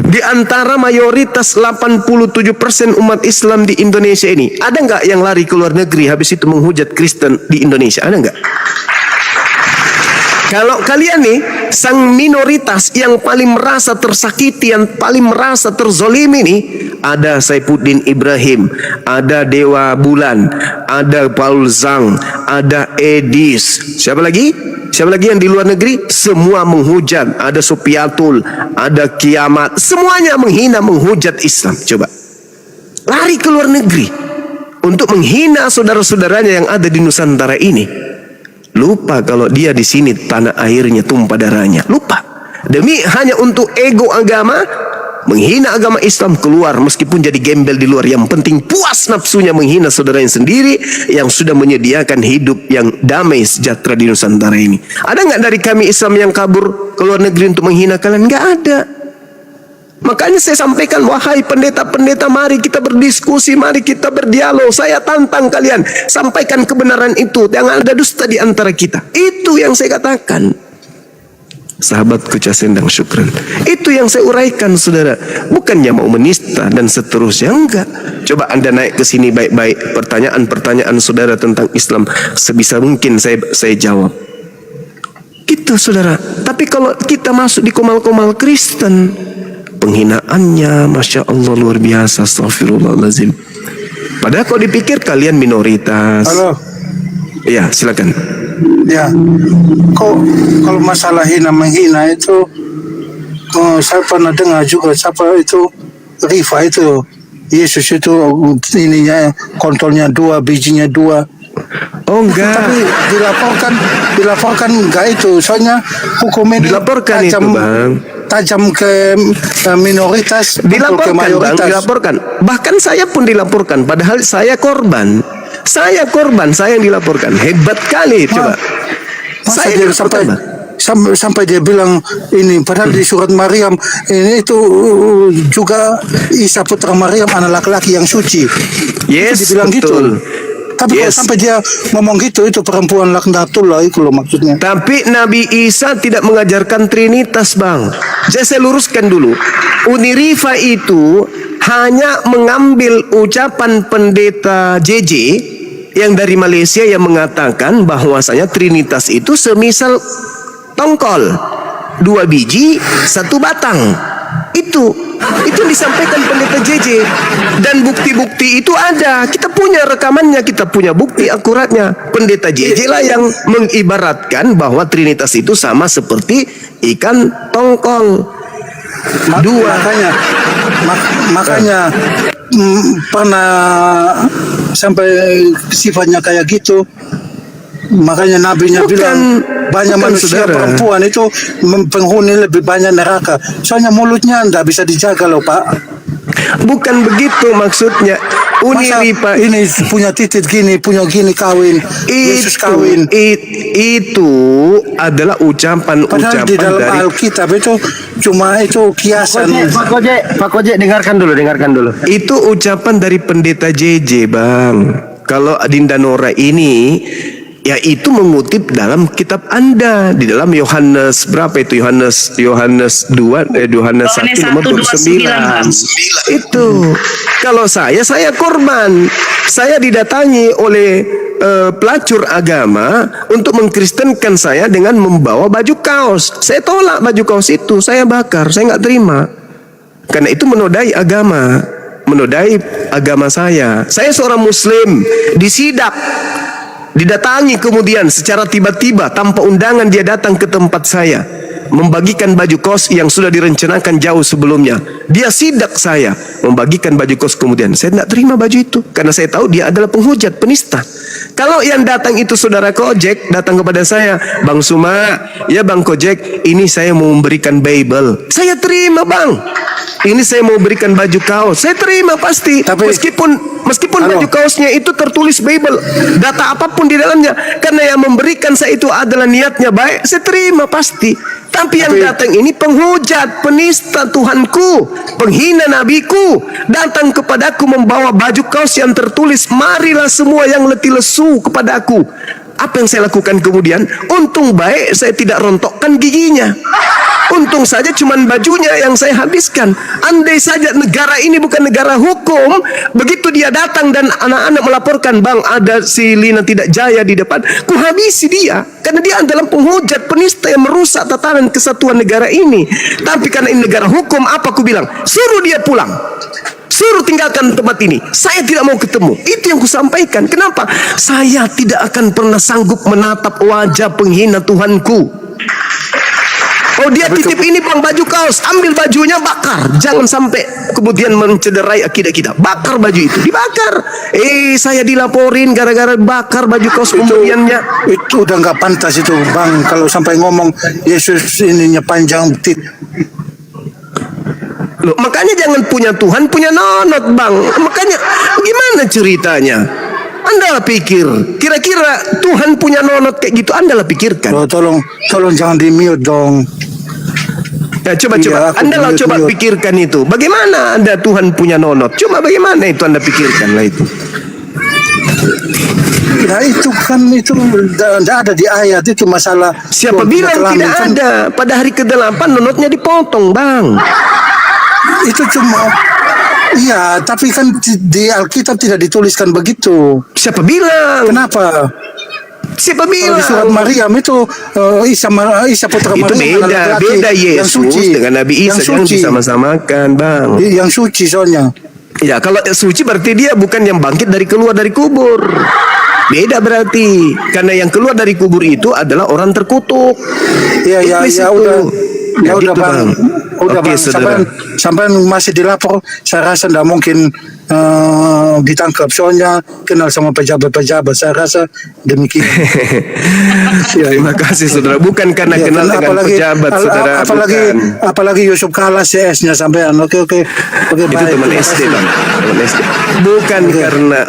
di antara mayoritas 87% umat Islam di Indonesia ini, ada nggak yang lari ke luar negeri habis itu menghujat Kristen di Indonesia? Ada nggak? Kalau kalian nih, sang minoritas yang paling merasa tersakiti, yang paling merasa terzolimi nih, ada Saifuddin Ibrahim, ada Dewa Bulan, ada Paul Zhang, ada Edis, siapa lagi? Siapa lagi yang di luar negeri? Semua menghujat. Ada Supiatul, ada Kiamat, semuanya menghina, menghujat Islam. Coba lari ke luar negeri untuk menghina saudara-saudaranya yang ada di Nusantara ini. Lupa kalau dia di sini tanah airnya tumpah darahnya. Lupa. Demi hanya untuk ego agama, menghina agama Islam, keluar meskipun jadi gembel di luar. Yang penting puas nafsunya menghina saudaranya sendiri yang sudah menyediakan hidup yang damai sejahtera di Nusantara ini. Ada nggak dari kami Islam yang kabur ke luar negeri untuk menghina kalian? Nggak ada. Makanya saya sampaikan, wahai pendeta-pendeta, mari kita berdiskusi, mari kita berdialog. Saya tantang kalian, sampaikan kebenaran itu, jangan ada dusta di antara kita. Itu yang saya katakan. Sahabatku Casendang Syukran, itu yang saya uraikan, saudara. Bukannya mau menista dan seterusnya, enggak. Coba Anda naik ke sini baik-baik, pertanyaan-pertanyaan saudara tentang Islam sebisa mungkin saya jawab. Gitu, saudara. Tapi kalau kita masuk di komal-komal Kristen, penghinaannya, Masya Allah, luar biasa. Astagfirullahaladzim. Padahal kalau dipikir kalian minoritas. Halo. Iya, silakan. Ya, kalau masalah hina menghina itu saya pernah dengar juga siapa itu Rifa itu Yesus itu ininya kontolnya 2, bijinya 2. Oh enggak. Tapi dilaporkan enggak itu. Soalnya hukum ini Dilaporkan itu, Bang. Tajam ke minoritas, ke Dilaporkan, Bang, mayoritas. dilaporkan. Bahkan saya pun dilaporkan, padahal saya korban. Saya yang dilaporkan. Hebat kali, coba. Masa Saya dia dilaporkan, sampai dia bilang ini padahal di surat Maryam ini itu juga Isa putra Maryam anak laki-laki yang suci. Yes, Itu dibilang betul. gitu. Tapi kalau Yes. sampai dia ngomong gitu itu perempuan laknatullah itu loh maksudnya. Tapi Nabi Isa tidak mengajarkan Trinitas, Bang. Jadi saya luruskan dulu. Unirifa itu hanya mengambil ucapan pendeta JJ yang dari Malaysia yang mengatakan bahwasanya Trinitas itu semisal tongkol, 2 biji, 1 batang. Itu yang disampaikan pendeta JJ, dan bukti-bukti itu ada. Kita punya rekamannya, kita punya bukti akuratnya. Pendeta JJ lah yang mengibaratkan bahwa Trinitas itu sama seperti ikan tongkol. Makanya pernah sampai sifatnya kayak gitu. Makanya nabinya bilang banyak manusia saudara. perempuan itu penghuni lebih banyak neraka. Soalnya mulutnya tidak bisa dijaga loh Pak. Bukan begitu maksudnya. Masa Unirifa ini punya titik gini, punya gini kawin, Yesus kawin. itu adalah Padahal di dalam dari Alkitab itu cuma itu kiasan. Pak Kojek, dengarkan dulu. itu ucapan dari pendeta JJ, Bang. Kalau Adinda Nora ini ya itu mengutip dalam kitab Anda di dalam Yohanes berapa itu Yohanes 1 nomor 29. Itu kalau saya korban. Saya didatangi oleh pelacur agama untuk mengkristenkan saya dengan membawa baju kaos. Saya tolak baju kaos itu, saya bakar, saya nggak terima. Karena itu menodai agama saya. Saya seorang muslim, disidak, didatangi kemudian secara tiba-tiba tanpa undangan dia datang ke tempat saya, membagikan baju kos yang sudah direncanakan jauh sebelumnya. Dia sidak saya, membagikan baju kos kemudian. Saya tidak terima baju itu karena saya tahu dia adalah penghujat, penista. Kalau yang datang itu saudara Kojek datang kepada saya, Bang Suma, ya Bang Kojek, ini saya mau memberikan Bible. Saya terima, Bang. Ini saya mau berikan baju kaos. Saya terima pasti. Tapi meskipun baju kaosnya itu tertulis Bible, data apapun di dalamnya, karena yang memberikan saya itu adalah niatnya baik, saya terima pasti. Tapi yang datang ini penghujat, penista Tuhanku, penghina nabiku, datang kepadaku membawa baju kaos yang tertulis, marilah semua yang letih lesu kepadaku. Apa yang saya lakukan kemudian? Untung baik saya tidak rontokkan giginya. Untung saja cuman bajunya yang saya habiskan. Andai saja negara ini bukan negara hukum, begitu dia datang dan anak-anak melaporkan, Bang, ada si Lina tidak jaya di depan, ku habisi dia. Karena dia adalah penghujat, penista yang merusak tatanan kesatuan negara ini. Tapi karena ini negara hukum, apa ku bilang? Suruh dia pulang. Suruh tinggalkan tempat ini. Saya tidak mau ketemu. Itu yang kusampaikan. Kenapa? Saya tidak akan pernah sanggup menatap wajah penghina Tuhanku. Oh, dia titip ini Bang baju kaos, ambil bajunya, bakar. Jangan sampai kemudian mencederai akidah kita. Bakar baju itu, dibakar. Saya dilaporin gara-gara bakar baju kaos pembeliannya. Itu udah nggak pantas itu Bang. Kalau sampai ngomong Yesus ininya panjang Loh, makanya jangan punya Tuhan, punya nonot, Bang. Makanya gimana ceritanya? Anda pikir, kira-kira Tuhan punya nonot kayak gitu, Anda pikirkan. Oh, tolong jangan di-mute dong. Ya, coba. Anda coba pikirkan itu. Bagaimana Anda Tuhan punya nonot? Coba bagaimana itu Anda pikirkan lah itu. Nah itu kan itu tidak ada di ayat itu masalah. Siapa bilang tidak ada? Pada hari ke-8 nonotnya dipotong, Bang. Itu cuma iya, tapi kan di Alkitab tidak dituliskan begitu. Siapa bilang? Kenapa? Siapa Kalau bilang? di surat Maryam itu Isa putra Itu Maryam beda yang Yesus suci dengan Nabi Isa, jangan disama-samakan, Bang. Yang suci soalnya. Ya, kalau suci berarti dia bukan yang bangkit keluar dari kubur. Beda berarti. Karena yang keluar dari kubur itu adalah orang terkutuk. Ya udah Ya, Bang. gitu, Udah Oke, bang, saudara. sampai masih dilapor, saya rasa tidak mungkin ditangkap. Soalnya kenal sama pejabat-pejabat, saya rasa demikian. Terima kasih saudara. Bukan karena Ya, kenal dengan apalagi, pejabat saudara. Bukan. apalagi Yusuf Kala CS-nya sampean. Oke, Itu baik. teman Terima SD kasih. bang. Teman SD.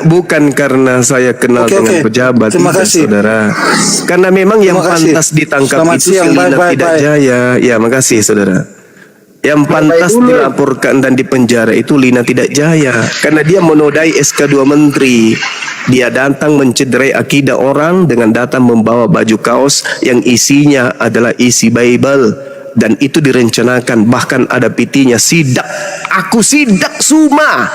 Bukan karena saya kenal Oke, dengan oke. pejabat, Terima tidak, kasih. saudara. Karena memang yang Terima kasih. pantas ditangkap Selamat itu siang. Selina Bye, Tidak bye. Jaya. Ya, makasih saudara. Yang pantas dilaporkan dan dipenjara itu Lina Tidak Jaya, karena dia menodai SK2 Menteri. Dia datang mencederai akidah orang dengan datang membawa baju kaos yang isinya adalah isi Bible, dan itu direncanakan, bahkan ada pitinya. Sidak, aku sidak Suma,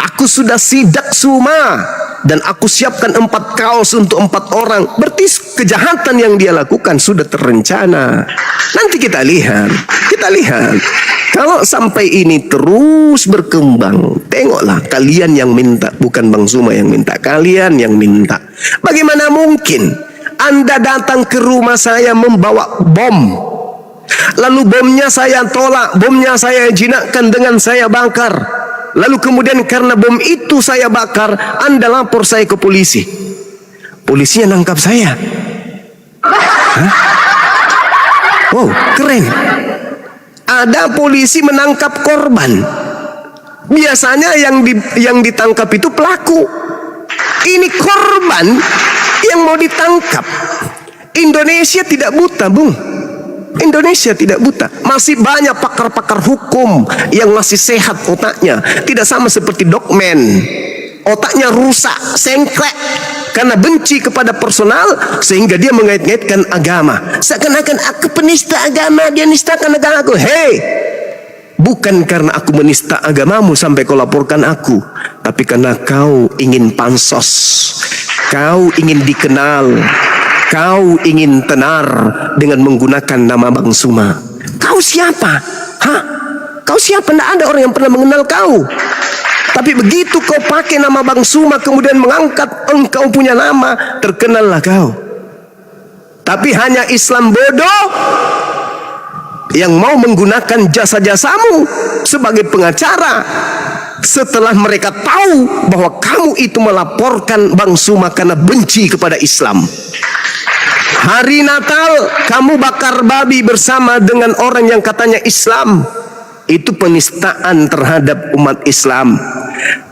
aku sudah sidak Suma, dan aku siapkan 4 kaos untuk 4 orang. Berarti kejahatan yang dia lakukan sudah terencana. Nanti kita lihat. Kalau sampai ini terus berkembang, tengoklah, kalian yang minta, bukan Bang Suma yang minta, kalian yang minta. Bagaimana mungkin Anda datang ke rumah saya membawa bom, lalu bomnya saya tolak, bomnya saya jinakkan dengan saya bakar, lalu kemudian karena bom itu saya bakar, Anda lapor saya ke polisi, polisinya nangkap saya. Hah? Wow, keren. Ada polisi menangkap korban. Biasanya yang ditangkap itu pelaku. Ini korban yang mau ditangkap. Indonesia tidak buta, Bung. Indonesia tidak buta. Masih banyak pakar-pakar hukum yang masih sehat otaknya. Tidak sama seperti Dogman. Otaknya rusak, sengklek, karena benci kepada personal, sehingga dia mengait-ngaitkan agama. Seakan-akan aku penista agama, dia nistakan agama aku. Hei, bukan karena aku menista agamamu sampai kau laporkan aku, tapi karena kau ingin pansos, kau ingin dikenal, kau ingin tenar dengan menggunakan nama Bang Suma. Kau siapa? Hah? Kau siapa? Tidak ada orang yang pernah mengenal kau. Tapi begitu kau pakai nama Bang Suma, kemudian mengangkat engkau punya nama, terkenallah kau. Tapi hanya Islam bodoh yang mau menggunakan jasa-jasamu sebagai pengacara, setelah mereka tahu bahwa kamu itu melaporkan Bang Suma karena benci kepada Islam. Hari Natal kamu bakar babi bersama dengan orang yang katanya Islam. Itu penistaan terhadap umat Islam.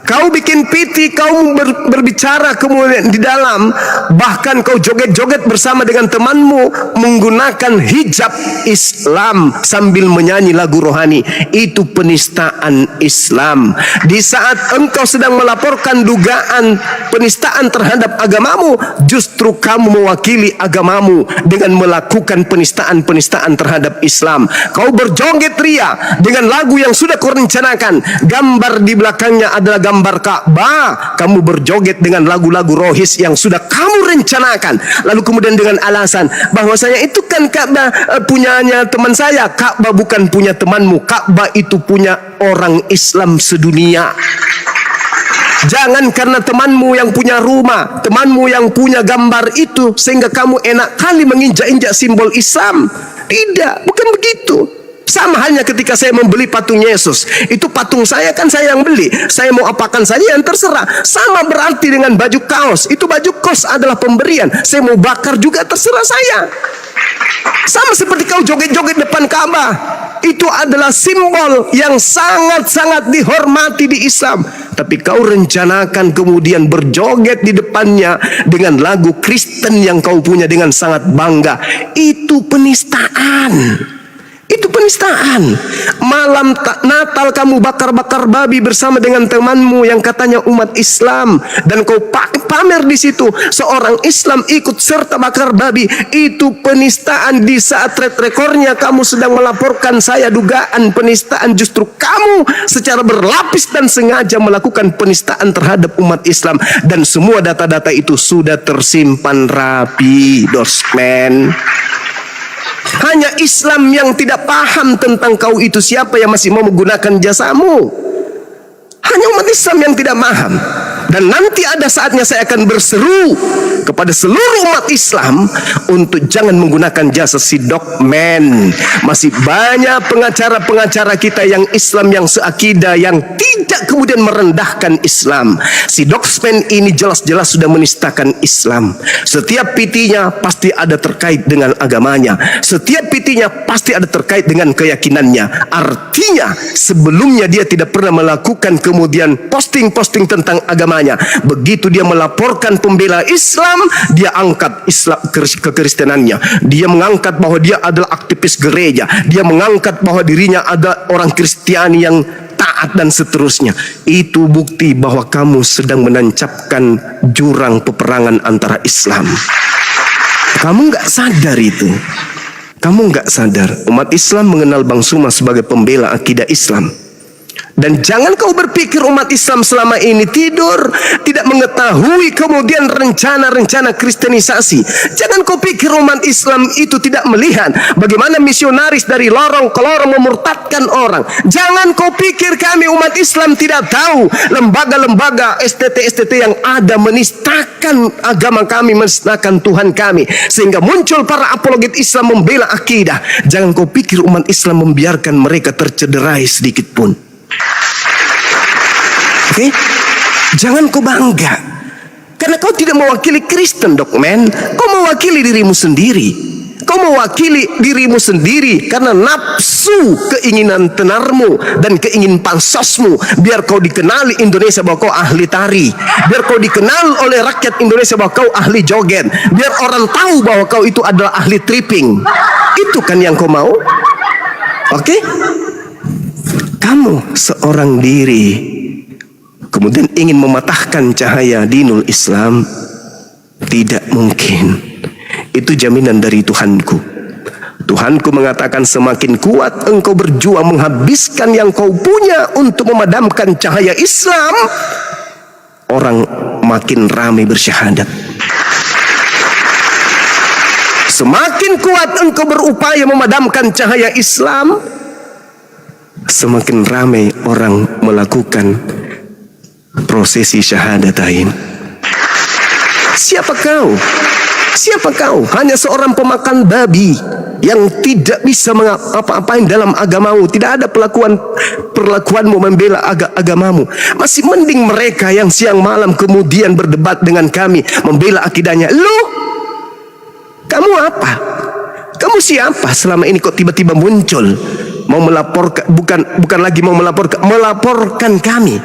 Kau bikin piti, kau berbicara kemudian di dalam, bahkan kau joget-joget bersama dengan temanmu menggunakan hijab Islam sambil menyanyi lagu rohani. Itu penistaan Islam. Di saat engkau sedang melaporkan dugaan penistaan terhadap agamamu, justru kamu mewakili agamamu dengan melakukan penistaan-penistaan terhadap Islam. Kau berjoget ria dengan lagu yang sudah kau rencanakan, gambar di belakangnya adalah gambar Ka'bah. Kamu berjoget dengan lagu-lagu rohis yang sudah kamu rencanakan, lalu kemudian dengan alasan bahwasanya itu kan Ka'bah punyanya teman saya. Ka'bah bukan punya temanmu, Ka'bah itu punya orang Islam sedunia. Jangan karena temanmu yang punya rumah, temanmu yang punya gambar itu, sehingga kamu enak kali menginjak-injak simbol Islam. Tidak, bukan begitu. Sama halnya ketika saya membeli patung Yesus. Itu patung saya, kan saya yang beli. Saya mau apakan saja yang terserah. Sama berarti dengan baju kaos. Itu baju kaos adalah pemberian. Saya mau bakar juga terserah saya. Sama seperti kau joget-joget depan Ka'bah. Itu adalah simbol yang sangat-sangat dihormati di Islam. Tapi kau rencanakan kemudian berjoget di depannya dengan lagu Kristen yang kau punya dengan sangat bangga. Itu penistaan. Itu penistaan. Malam Natal kamu bakar-bakar babi bersama dengan temanmu yang katanya umat Islam, dan kau pamer di situ seorang Islam ikut serta bakar babi. Itu penistaan. Di saat rekornya kamu sedang melaporkan saya dugaan penistaan, justru kamu secara berlapis dan sengaja melakukan penistaan terhadap umat Islam, dan semua data-data itu sudah tersimpan rapi, Dosmen. Hanya Islam yang tidak paham tentang kau itu siapa yang masih mau menggunakan jasamu. Hanya umat Islam yang tidak paham. Dan nanti ada saatnya saya akan berseru kepada seluruh umat Islam untuk jangan menggunakan jasa si Dokmen. Masih banyak pengacara-pengacara kita yang Islam, yang seakidah, yang tidak kemudian merendahkan Islam. Si Dokmen ini jelas-jelas sudah menistakan Islam. Setiap pitinya pasti ada terkait dengan agamanya. Setiap pitinya pasti ada terkait dengan keyakinannya. Artinya sebelumnya dia tidak pernah melakukan kemudian posting-posting tentang agamanya. Begitu dia melaporkan pembela Islam, dia angkat Islam kekristenannya. Dia mengangkat bahwa dia adalah aktivis gereja. Dia mengangkat bahwa dirinya ada orang Kristiani yang taat dan seterusnya. Itu bukti bahwa kamu sedang menancapkan jurang peperangan antara Islam. Kamu nggak sadar itu. Kamu nggak sadar. Umat Islam mengenal Bang Suma sebagai pembela akidah Islam. Dan jangan kau berpikir umat Islam selama ini tidur, tidak mengetahui kemudian rencana-rencana kristenisasi. Jangan kau pikir umat Islam itu tidak melihat bagaimana misionaris dari lorong ke lorong memurtadkan orang. Jangan kau pikir kami umat Islam tidak tahu lembaga-lembaga STT-STT yang ada menistakan agama kami, menistakan Tuhan kami, sehingga muncul para apologet Islam membela akidah. Jangan kau pikir umat Islam membiarkan mereka tercederai sedikit pun. Oke? Jangan kau bangga karena kau tidak mewakili Kristen, Dokmen. Kau mewakili dirimu sendiri. Kau mewakili dirimu sendiri karena nafsu keinginan tenarmu dan keingin pansosmu, biar kau dikenali Indonesia bahwa kau ahli tari, biar kau dikenal oleh rakyat Indonesia bahwa kau ahli joget, biar orang tahu bahwa kau itu adalah ahli tripping. Itu kan yang kau mau. Oke? Kamu seorang diri kemudian ingin mematahkan cahaya dinul Islam, tidak mungkin. Itu jaminan dari Tuhanku. Tuhanku mengatakan semakin kuat engkau berjuang menghabiskan yang kau punya untuk memadamkan cahaya Islam, orang makin ramai bersyahadat. Semakin kuat engkau berupaya memadamkan cahaya Islam, semakin ramai orang melakukan prosesi syahadatain. Siapa kau? Siapa kau? Hanya seorang pemakan babi yang tidak bisa apa-apain dalam agamamu. Tidak ada perlakuanmu membela agamamu. Masih mending mereka yang siang malam kemudian berdebat dengan kami membela akidahnya. Lu, kamu apa? Kamu siapa selama ini kok tiba-tiba muncul mau melaporkan, bukan lagi mau melaporkan kami.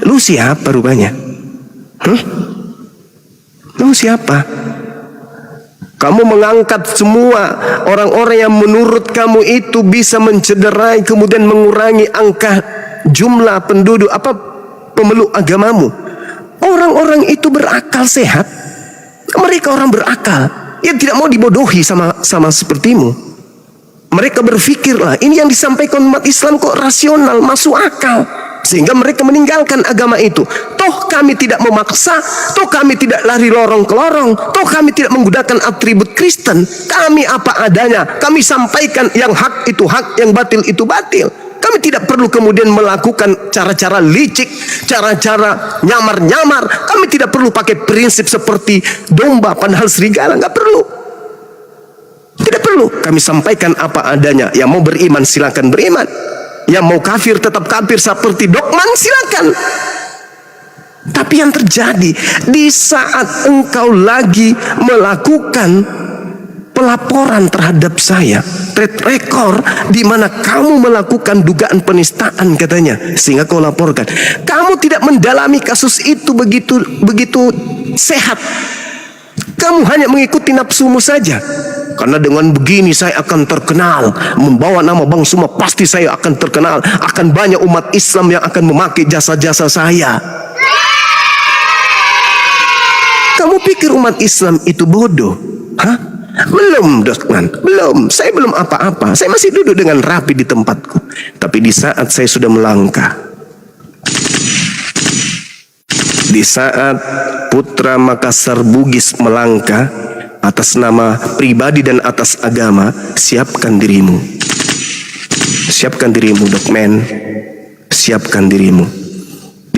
Lu siapa rupanya? Lu siapa? Kamu mengangkat semua orang-orang yang menurut kamu itu bisa mencederai kemudian mengurangi angka jumlah penduduk pemeluk agamamu. Orang-orang itu berakal sehat. Mereka orang berakal yang tidak mau dibodohi sama sepertimu. Mereka berpikirlah ini yang disampaikan umat Islam kok rasional, masuk akal, sehingga mereka meninggalkan agama itu. Toh kami tidak memaksa, toh kami tidak lari lorong ke lorong, toh kami tidak menggunakan atribut Kristen. Kami apa adanya, kami sampaikan yang hak itu hak, yang batil itu batil. Kami tidak perlu kemudian melakukan cara-cara licik, cara-cara nyamar-nyamar. Kami tidak perlu pakai prinsip seperti domba padahal serigala, nggak perlu. Tidak perlu. Kami sampaikan apa adanya. Yang mau beriman silakan beriman. Yang mau kafir tetap kafir seperti Dokman silakan. Tapi yang terjadi di saat engkau lagi melakukan pelaporan terhadap saya, track record di mana kamu melakukan dugaan penistaan katanya, sehingga kau laporkan. Kamu tidak mendalami kasus itu begitu sehat. Kamu hanya mengikuti nafsumu saja. Karena dengan begini saya akan terkenal, membawa nama Bang Suma pasti saya akan terkenal, akan banyak umat Islam yang akan memakai jasa-jasa saya. Kamu pikir umat Islam itu bodoh? Hah? Belum, Dokman. Belum. Saya belum apa-apa. Saya masih duduk dengan rapi di tempatku. Tapi di saat saya sudah melangkah, di saat putra Makassar Bugis melangkah atas nama pribadi dan atas agama, siapkan dirimu. Siapkan dirimu, Dokmen. Siapkan dirimu.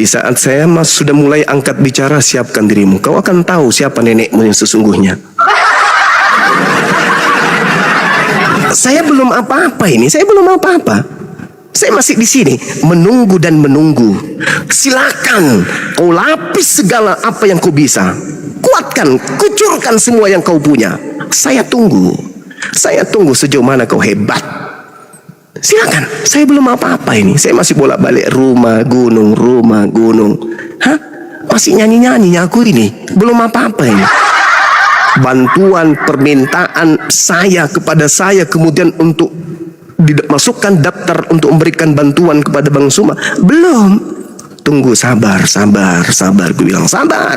Di saat saya sudah mulai angkat bicara, siapkan dirimu. Kau akan tahu siapa nenekmu yang sesungguhnya. Saya belum apa-apa ini. Saya belum apa-apa. Saya masih di sini menunggu dan menunggu. Silakan kau lapis segala apa yang kau bisa. Kuatkan, kucurkan semua yang kau punya. Saya tunggu. Saya tunggu sejauh mana kau hebat. Silakan, saya belum apa-apa ini. Saya masih bolak-balik rumah gunung. Hah? Masih nyanyi-nyanyi aku ini. Belum apa-apa ini. Bantuan permintaan saya kepada saya kemudian untuk dimasukkan daftar untuk memberikan bantuan kepada Bang Suma. Belum. Tunggu, sabar. Gue bilang sabar.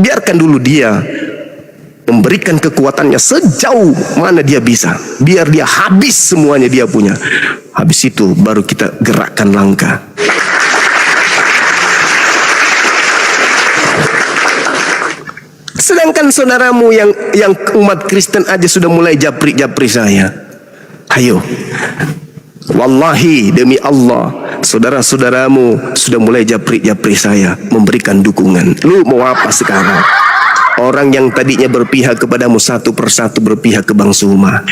Biarkan dulu dia memberikan kekuatannya sejauh mana dia bisa. Biar dia habis semuanya dia punya. Habis itu baru kita gerakkan langkah. Sedangkan saudaramu yang umat Kristen aja sudah mulai japri saya. Ayo. Wallahi demi Allah, saudara-saudaramu sudah mulai japri saya, memberikan dukungan. Lu mau apa sekarang? Orang yang tadinya berpihak kepadamu satu persatu berpihak ke Bang Suma.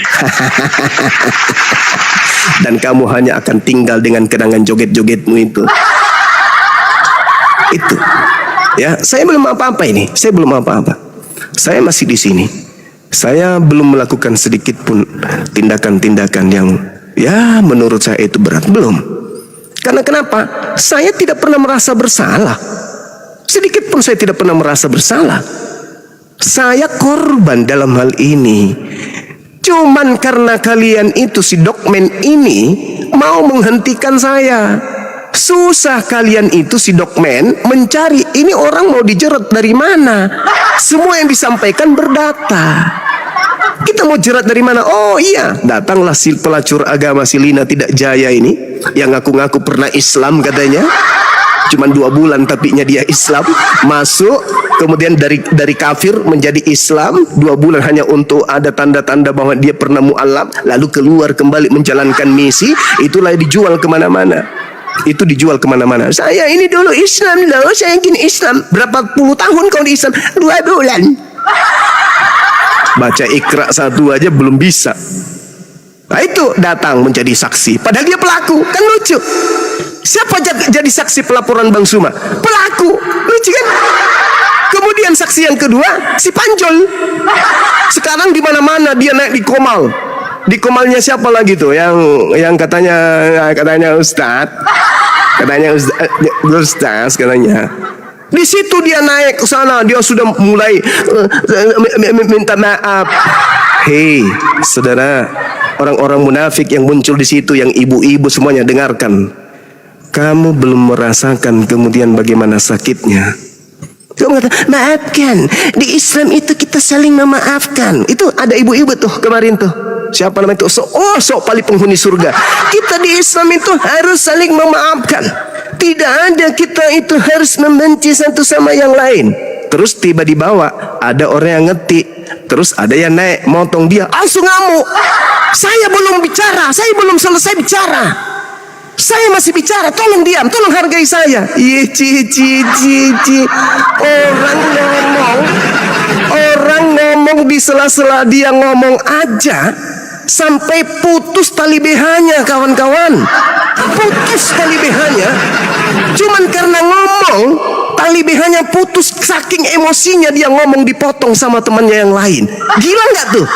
Dan kamu hanya akan tinggal dengan kenangan joget-jogetmu itu. Itu. Ya, saya belum apa-apa ini. Saya belum apa-apa. Saya masih di sini. Saya belum melakukan sedikit pun tindakan-tindakan yang ya menurut saya itu berat. Belum. Karena kenapa? Saya tidak pernah merasa bersalah. Sedikit pun saya tidak pernah merasa bersalah. Saya korban dalam hal ini. Cuman karena kalian itu si dokmen ini mau menghentikan saya. Susah kalian itu si dokmen mencari ini orang mau dijerat dari mana. Semua yang disampaikan berdata. Kita mau jerat dari mana? Oh iya, datanglah si pelacur agama si Lina Tidak Jaya ini yang ngaku-ngaku pernah Islam katanya. Cuman 2 bulan tapinya dia Islam, masuk kemudian dari kafir menjadi Islam 2 bulan hanya untuk ada tanda-tanda bahwa dia pernah mu'alaf, lalu keluar kembali menjalankan misi. Itulah dijual kemana-mana. Itu dijual kemana-mana. Saya ini dulu Islam loh, saya ingin Islam. Berapa puluh tahun kau di Islam? 2 bulan. Baca Iqra 1 aja belum bisa. Nah itu datang menjadi saksi. Padahal dia pelaku. Kan lucu. Siapa jadi saksi pelaporan Bang Suma? Pelaku. Lucu kan? Kemudian saksi yang kedua si Panjol. Sekarang di mana-mana dia naik di Komal. Di Komalnya siapa lagi tuh yang katanya Ustadz. Katanya Ustadz katanya. Di situ dia naik ke sana, dia sudah mulai minta maaf. Hei, saudara, orang-orang munafik yang muncul di situ, yang ibu-ibu semuanya dengarkan. Kamu belum merasakan kemudian bagaimana sakitnya. Kamu kata, maafkan. Di Islam itu kita saling memaafkan. Itu ada ibu-ibu tuh kemarin tuh. Siapa namanya itu? Sok paling penghuni surga. Kita di Islam itu harus saling memaafkan. Tidak ada kita itu harus membenci satu sama yang lain. Terus tiba dibawa, ada orang yang ngetik, terus ada yang naik, motong dia, langsung ngamuk. Saya belum bicara, saya belum selesai bicara. Saya masih bicara, tolong diam, tolong hargai saya. Orang ngomong di sela-sela dia ngomong aja sampai putus tali BH-nya, kawan-kawan. Putus tali BH-nya. Cuman karena ngomong tali BH-nya putus, saking emosinya dia ngomong dipotong sama temannya yang lain. Gila nggak tuh?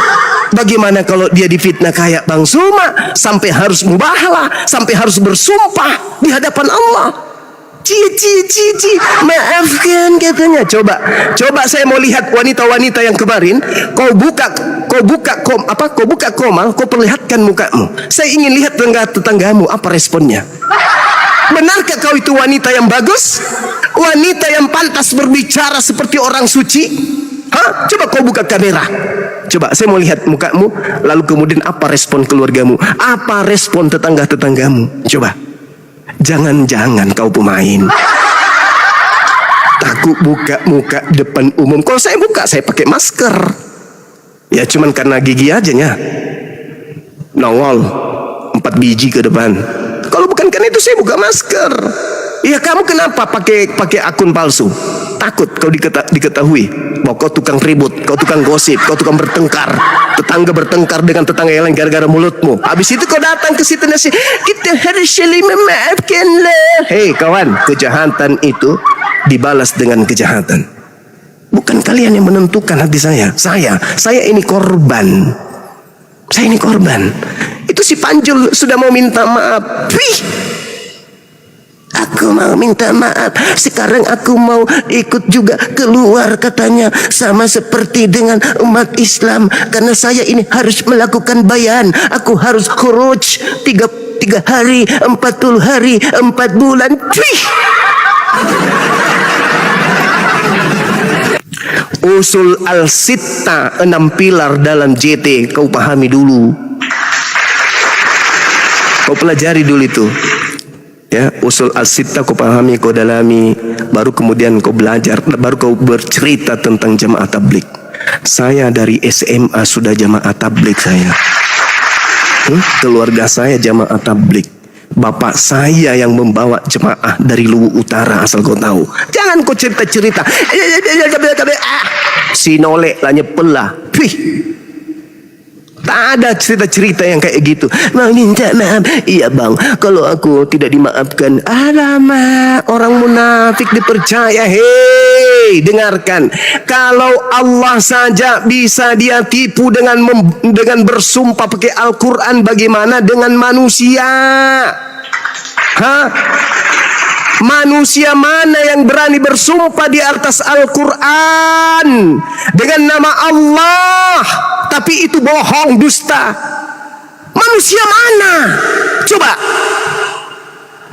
Bagaimana kalau dia difitnah kayak Bang Suma, sampai harus mubahalah, sampai harus bersumpah di hadapan Allah. Maafkan katanya. Coba saya mau lihat wanita-wanita yang kemarin. Kau buka Komal, kau perlihatkan mukamu. Saya ingin lihat tetanggamu apa responnya. Benarkah kau itu wanita yang bagus? Wanita yang pantas berbicara seperti orang suci? Hah? Coba kau buka kamera. Coba saya mau lihat mukamu. Lalu kemudian apa respon keluargamu? Apa respon tetangga-tetanggamu? Coba. Jangan-jangan kau pemain. Takut buka muka depan umum. Kalau saya buka, saya pakai masker. Ya cuman karena gigi aja nya. Nongol 4 biji ke depan. Kalau bukan karena itu saya buka masker. Ya kamu kenapa pakai akun palsu? Takut kau diketahui bahwa kau tukang ribut, kau tukang gosip, kau tukang bertengkar. Tetangga bertengkar dengan tetangga yang lain gara-gara mulutmu. Habis itu kau datang ke situ nasi, kita harus saling memaafkanlah. Hei kawan, kejahatan itu dibalas dengan kejahatan. Bukan kalian yang menentukan hati saya. Saya ini korban. Saya ini korban. Itu si Panjul sudah mau minta maaf. Wih, aku mau minta maaf. Sekarang aku mau ikut juga keluar katanya. Sama seperti dengan umat Islam. Karena saya ini harus melakukan bayan. Aku harus khuruj 3 hari, 40 hari, 4 bulan. Wih. Usul al-sitta, 6 pilar dalam JT. Kau pahami dulu. Kau pelajari dulu itu. Ya, usul al-sitta kau pahami, kau dalami, baru kemudian kau belajar, baru kau bercerita tentang jamaah tabligh. Saya dari SMA sudah jamaah tabligh saya. Keluarga saya jamaah tabligh. Bapak saya yang membawa jemaah dari Luwu Utara, asal kau tahu. Jangan kau cerita-cerita. Si nolek lah nyepel lah. Tak ada cerita-cerita yang kayak gitu. Mau minta maaf. Iya bang, kalau aku tidak dimaafkan. Alamak, orang munafik dipercaya. Hei, dengarkan. Kalau Allah saja bisa dia tipu dengan bersumpah pakai Al-Quran, bagaimana dengan manusia? Hah? Manusia mana yang berani bersumpah di atas Al-Quran dengan nama Allah, tapi itu bohong, dusta? Manusia mana? Coba.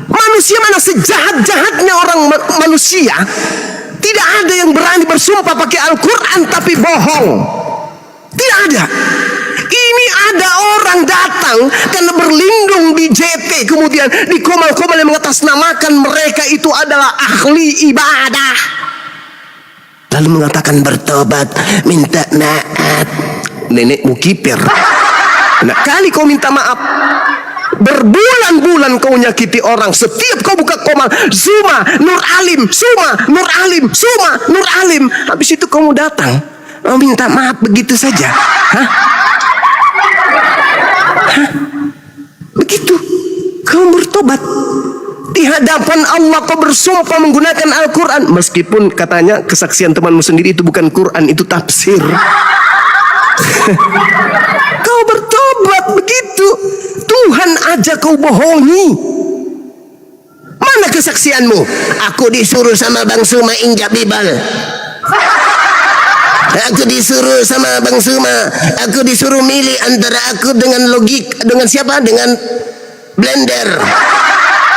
Manusia mana sejahat-jahatnya orang manusia? Tidak ada yang berani bersumpah pakai Al-Quran tapi bohong. Tidak ada. Ini ada orang datang karena berlindung di JT, kemudian di komal-komal yang mengatasnamakan mereka itu adalah ahli ibadah, lalu mengatakan bertobat, minta maaf. Nenekmu kiper. Nah, kali kau minta maaf, berbulan-bulan kau nyakiti orang. Setiap kau buka komal, Zuma, Nur Alim, Zuma, Nur Alim, Zuma, Nur Alim. Habis itu kamu datang mau minta maaf begitu saja. Hah? Begitu kau bertobat di hadapan Allah, kau bersumpah menggunakan Al-Quran, meskipun katanya kesaksian temanmu sendiri itu bukan Quran, itu tafsir. Kau bertobat begitu, Tuhan aja kau bohongi. Mana kesaksianmu? Aku disuruh sama Bang Suma injak bibal. Aku disuruh sama Bang Suma, aku disuruh milih antara aku dengan logik, dengan siapa? Dengan blender.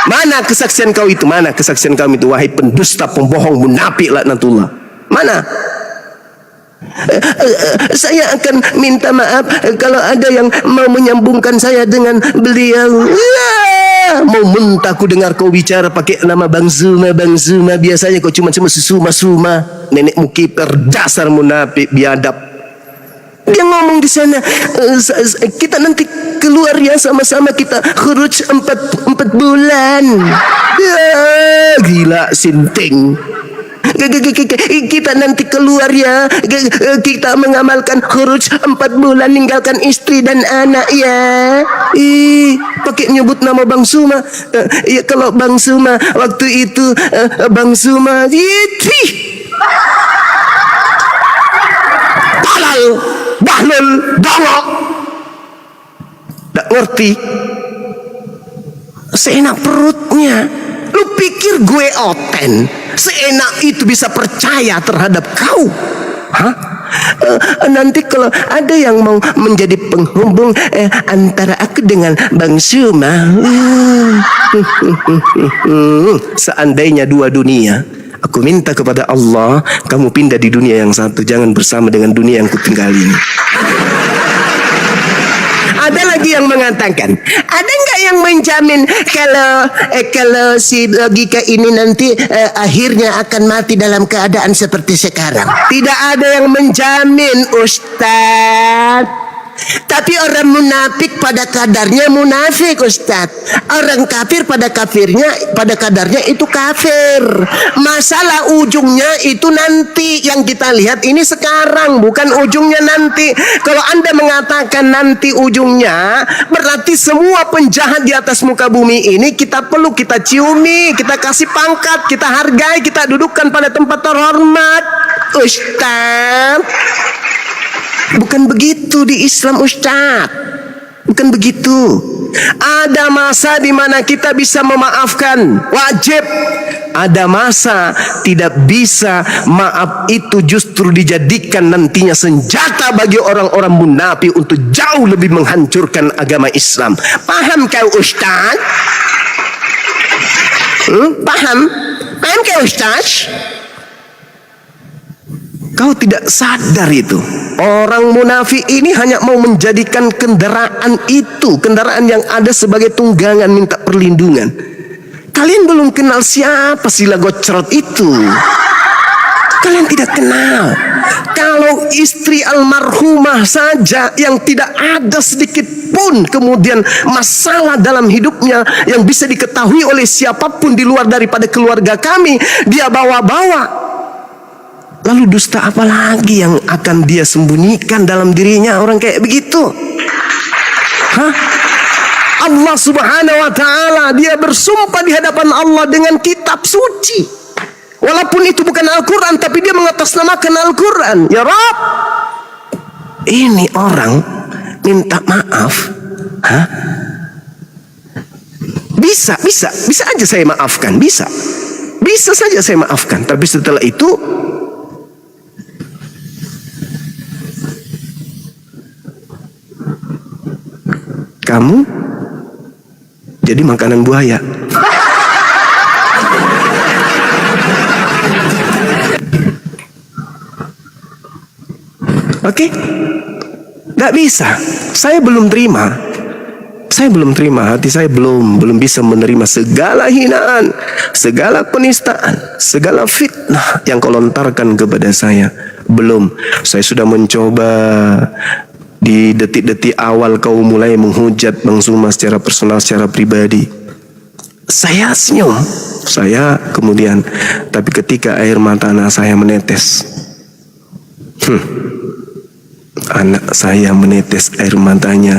Mana kesaksian kau itu? Mana kesaksian kau itu? Wahai pendusta, pembohong, munafik, laknatullah. Mana? Saya akan minta maaf kalau ada yang mau menyambungkan saya dengan beliau. Mau muntah ku dengar kau bicara pakai nama Bang Zuma, Bang Zuma. Biasanya kau cuma suma-suma. Nenekmu kiper, dasar munafik, biadab. Dia ngomong di sana, kita nanti keluar ya sama-sama, kita khuruj 4 bulan. Gila sinting. Kita nanti keluar ya, kita mengamalkan khuruj 4 bulan, ninggalkan istri dan anak ya. Pakai nyebut nama Bang Suma. Ya kalau Bang Suma waktu itu Bang Suma halal, bahlul, dongok. Tak ngerti. Seenak perutnya. Lu pikir gue oten? Seenak itu bisa percaya terhadap kau? Hah? Nanti kalau ada yang mau menjadi penghubung antara aku dengan Bang Suma, seandainya 2 dunia, aku minta kepada Allah, kamu pindah di dunia yang satu, jangan bersama dengan dunia yang kutinggali ini. Ada lagi yang mengatakan, ada nggak yang menjamin kalau si logika ini nanti akhirnya akan mati dalam keadaan seperti sekarang? Tidak ada yang menjamin, Ustaz. Tapi orang munafik pada kadarnya munafik, Ustaz. Orang kafir pada kadarnya itu kafir. Masalah ujungnya itu nanti. Yang kita lihat ini sekarang, bukan ujungnya nanti. Kalau Anda mengatakan nanti ujungnya, berarti semua penjahat di atas muka bumi ini kita peluk, kita ciumi, kita kasih pangkat, kita hargai, kita dudukkan pada tempat terhormat. Ustaz, bukan begitu di Islam, Ustaz. Bukan begitu. Ada masa di mana kita bisa memaafkan, wajib. Ada masa tidak bisa. Maaf itu justru dijadikan nantinya senjata bagi orang-orang munafik untuk jauh lebih menghancurkan agama Islam. Paham kau, Ustaz? Paham? Paham kau, Ustaz? Kau tidak sadar itu. Orang munafik ini hanya mau menjadikan kendaraan itu, kendaraan yang ada sebagai tunggangan minta perlindungan. Kalian belum kenal siapa sila gocrot itu. Kalian tidak kenal. Kalau istri almarhumah saja yang tidak ada sedikit pun kemudian masalah dalam hidupnya yang bisa diketahui oleh siapapun di luar daripada keluarga kami, dia bawa-bawa. Lalu dusta apa lagi yang akan dia sembunyikan dalam dirinya orang kayak begitu? Hah? Allah Subhanahu wa ta'ala, dia bersumpah di hadapan Allah dengan kitab suci. Walaupun itu bukan Al-Quran, tapi dia mengatasnamakan Al-Quran. Ya Rabb, ini orang minta maaf. Hah? Bisa aja saya maafkan, bisa saja saya maafkan. Tapi setelah itu kamu jadi makanan buaya. Oke? Gak bisa. Saya belum terima. Hati saya belum bisa menerima segala hinaan, segala penistaan, segala fitnah yang kau lontarkan kepada saya. Belum. Saya sudah mencoba. Di detik-detik awal kau mulai menghujat Bang Zuma secara personal, secara pribadi. Saya senyum. Saya kemudian, tapi ketika air mata anak saya menetes, anak saya menetes air matanya,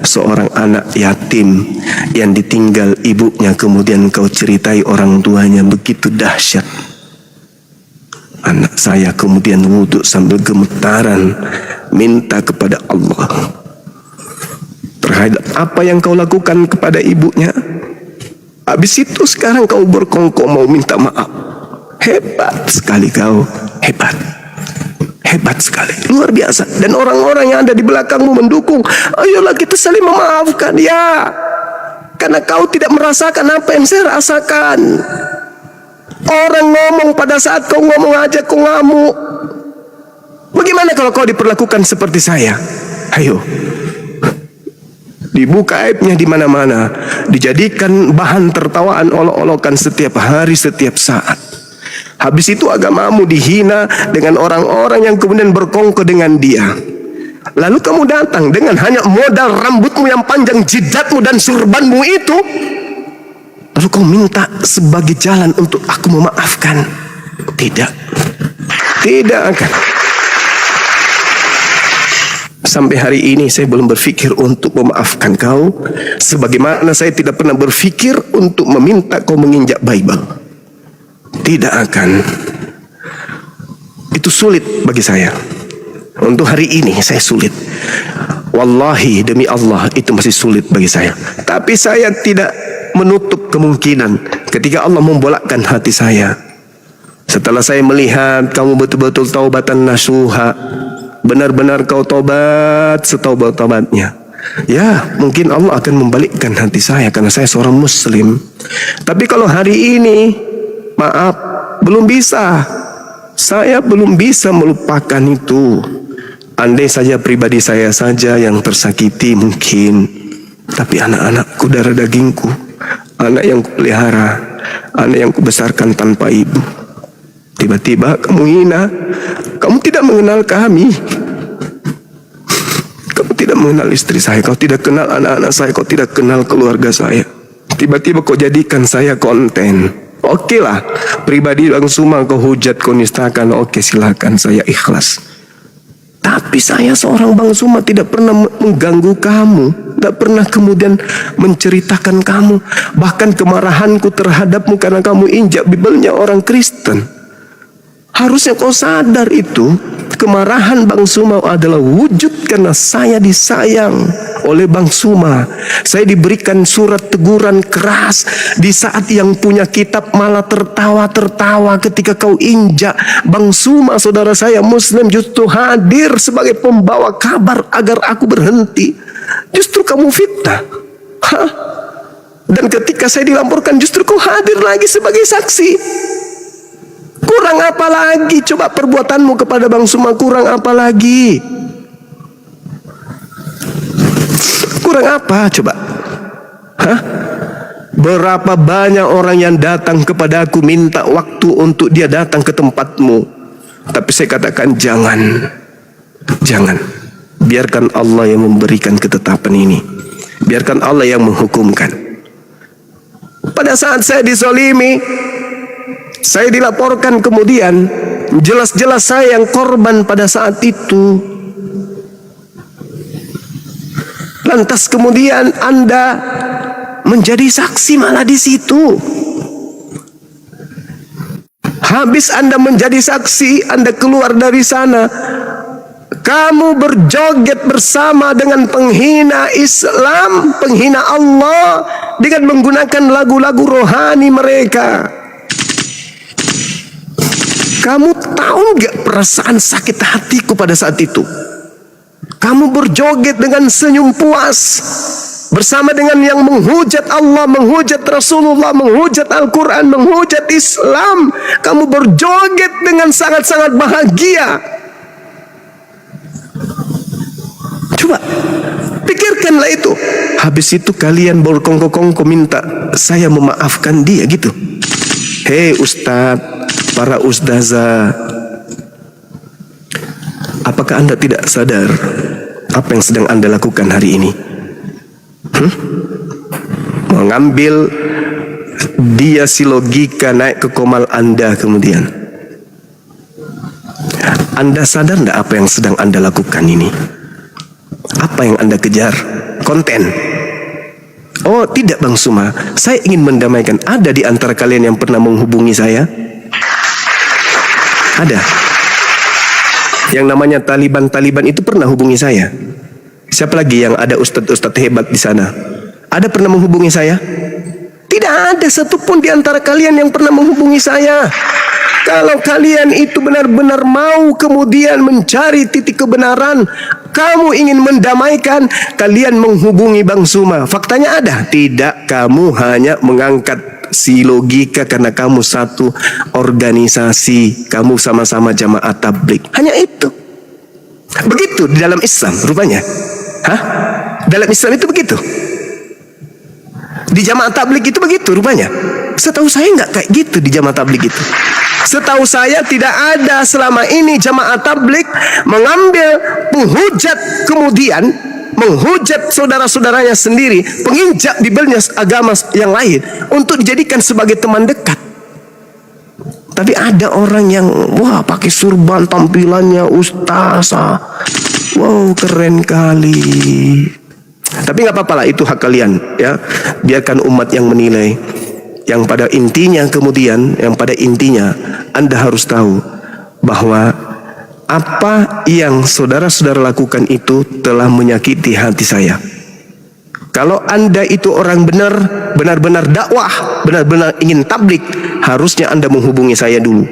seorang anak yatim yang ditinggal ibunya, kemudian kau ceritai orang tuanya, begitu dahsyat. Anak saya kemudian wudhu sambil gemetaran minta kepada Allah terhadap apa yang kau lakukan kepada ibunya. Habis itu sekarang kau berkongkol mau minta maaf. Hebat sekali kau, hebat sekali, luar biasa. Dan orang-orang yang ada di belakangmu mendukung. Ayolah kita saling memaafkan, ya, karena kau tidak merasakan apa yang saya rasakan. Orang ngomong pada saat kau ngomong aja kau ngamuk. Bagaimana kalau kau diperlakukan seperti saya? Ayo, dibuka aibnya di mana-mana, dijadikan bahan tertawaan, olok-olokan setiap hari, setiap saat. Habis itu agamamu dihina dengan orang-orang yang kemudian berkongko dengan dia. Lalu kamu datang dengan hanya modal rambutmu yang panjang, jidatmu dan surbanmu itu. Lalu kau minta sebagai jalan untuk aku memaafkan. Tidak akan. Sampai hari ini saya belum berpikir untuk memaafkan kau, sebagaimana saya tidak pernah berpikir untuk meminta kau menginjak Bible. Tidak akan. Itu sulit bagi saya. Untuk hari ini saya sulit. Wallahi demi Allah itu masih sulit bagi saya. Tapi saya tidak menutup kemungkinan ketika Allah membolakkan hati saya. Setelah saya melihat kamu betul-betul taubatan nasuha, benar-benar kau tobat setaubat-taubatnya, ya mungkin Allah akan membalikkan hati saya karena saya seorang muslim. Tapi kalau hari ini, maaf, belum bisa. Saya belum bisa melupakan itu. Andai saja pribadi saya saja yang tersakiti mungkin, tapi anak-anakku, darah dagingku, anak yang kupelihara, anak yang kubesarkan tanpa ibu, tiba-tiba kamu hina. Kamu tidak mengenal kami. Kamu tidak mengenal istri saya, kau tidak kenal anak-anak saya, kau tidak kenal keluarga saya. Tiba-tiba kau jadikan saya konten. Oke lah, pribadi Bang Suma kau hujat, kau nistakan, oke silakan, saya ikhlas. Tapi saya seorang Bang Suma tidak pernah mengganggu kamu, tidak pernah kemudian menceritakan kamu. Bahkan kemarahanku terhadapmu karena kamu injak Bibelnya orang Kristen. Harusnya kau sadar itu. Kemarahan Bang Suma adalah wujud karena saya disayang oleh Bang Suma. Saya diberikan surat teguran keras di saat yang punya kitab malah tertawa-tertawa ketika kau injak. Bang Suma, saudara saya Muslim, justru hadir sebagai pembawa kabar agar aku berhenti. Justru kamu fitnah. Hah? Dan ketika saya dilaporkan, justru kau hadir lagi sebagai saksi. Kurang apa lagi coba perbuatanmu kepada Bang Suma, kurang apa lagi? Kurang apa coba? Hah? Berapa banyak orang yang datang kepada aku minta waktu untuk dia datang ke tempatmu. Tapi saya katakan jangan. Jangan. Biarkan Allah yang memberikan ketetapan ini. Biarkan Allah yang menghukumkan. Pada saat saya disolimi, saya dilaporkan kemudian, jelas-jelas saya yang korban pada saat itu. Lantas kemudian Anda menjadi saksi malah di situ. Habis Anda menjadi saksi, Anda keluar dari sana, kamu berjoget bersama dengan penghina Islam, penghina Allah, dengan menggunakan lagu-lagu rohani mereka. Kamu tahu nggak perasaan sakit hatiku pada saat itu? Kamu berjoget dengan senyum puas bersama dengan yang menghujat Allah, menghujat Rasulullah, menghujat Al-Quran, menghujat Islam. Kamu berjoget dengan sangat-sangat bahagia. Coba pikirkanlah itu. Habis itu kalian berkongko-kongko minta saya memaafkan dia gitu. Hei Ustadz, para ustazah, apakah Anda tidak sadar apa yang sedang Anda lakukan hari ini? Mengambil dia si logika naik ke komal Anda kemudian. Anda sadar tidak apa yang sedang Anda lakukan ini? Apa yang Anda kejar? Konten. Oh tidak Bang Suma, saya ingin mendamaikan. Ada di antara kalian yang pernah menghubungi saya? Ada. Yang namanya Taliban itu pernah hubungi saya. Siapa lagi yang ada ustadz-ustadz hebat di sana? Ada pernah menghubungi saya? Tidak ada satupun di antara kalian yang pernah menghubungi saya. Kalau kalian itu benar-benar mau kemudian mencari titik kebenaran, kamu ingin mendamaikan, kalian menghubungi Bang Suma. Faktanya ada? Tidak, kamu hanya mengangkat si logika karena kamu satu organisasi, kamu sama-sama jamaah tabligh. Hanya itu. Begitu di dalam Islam rupanya. Hah? Dalam Islam itu begitu. Di jamaah tabligh itu begitu rupanya. Setahu saya nggak kayak gitu di jamaah tabligh itu. Setahu saya tidak ada selama ini jamaah tabligh mengambil penghujat kemudian menghujat saudara-saudaranya sendiri, penginjak Bibelnya agama yang lain untuk dijadikan sebagai teman dekat. Tapi ada orang yang wah pakai surban tampilannya ustazah, wow keren kali. Tapi nggak apa-apa lah, itu hak kalian ya. Biarkan umat yang menilai. Yang pada intinya kemudian, yang pada intinya Anda harus tahu bahwa apa yang saudara-saudara lakukan itu telah menyakiti hati saya. Kalau Anda itu orang benar-benar dakwah, benar-benar ingin tabligh, harusnya Anda menghubungi saya dulu.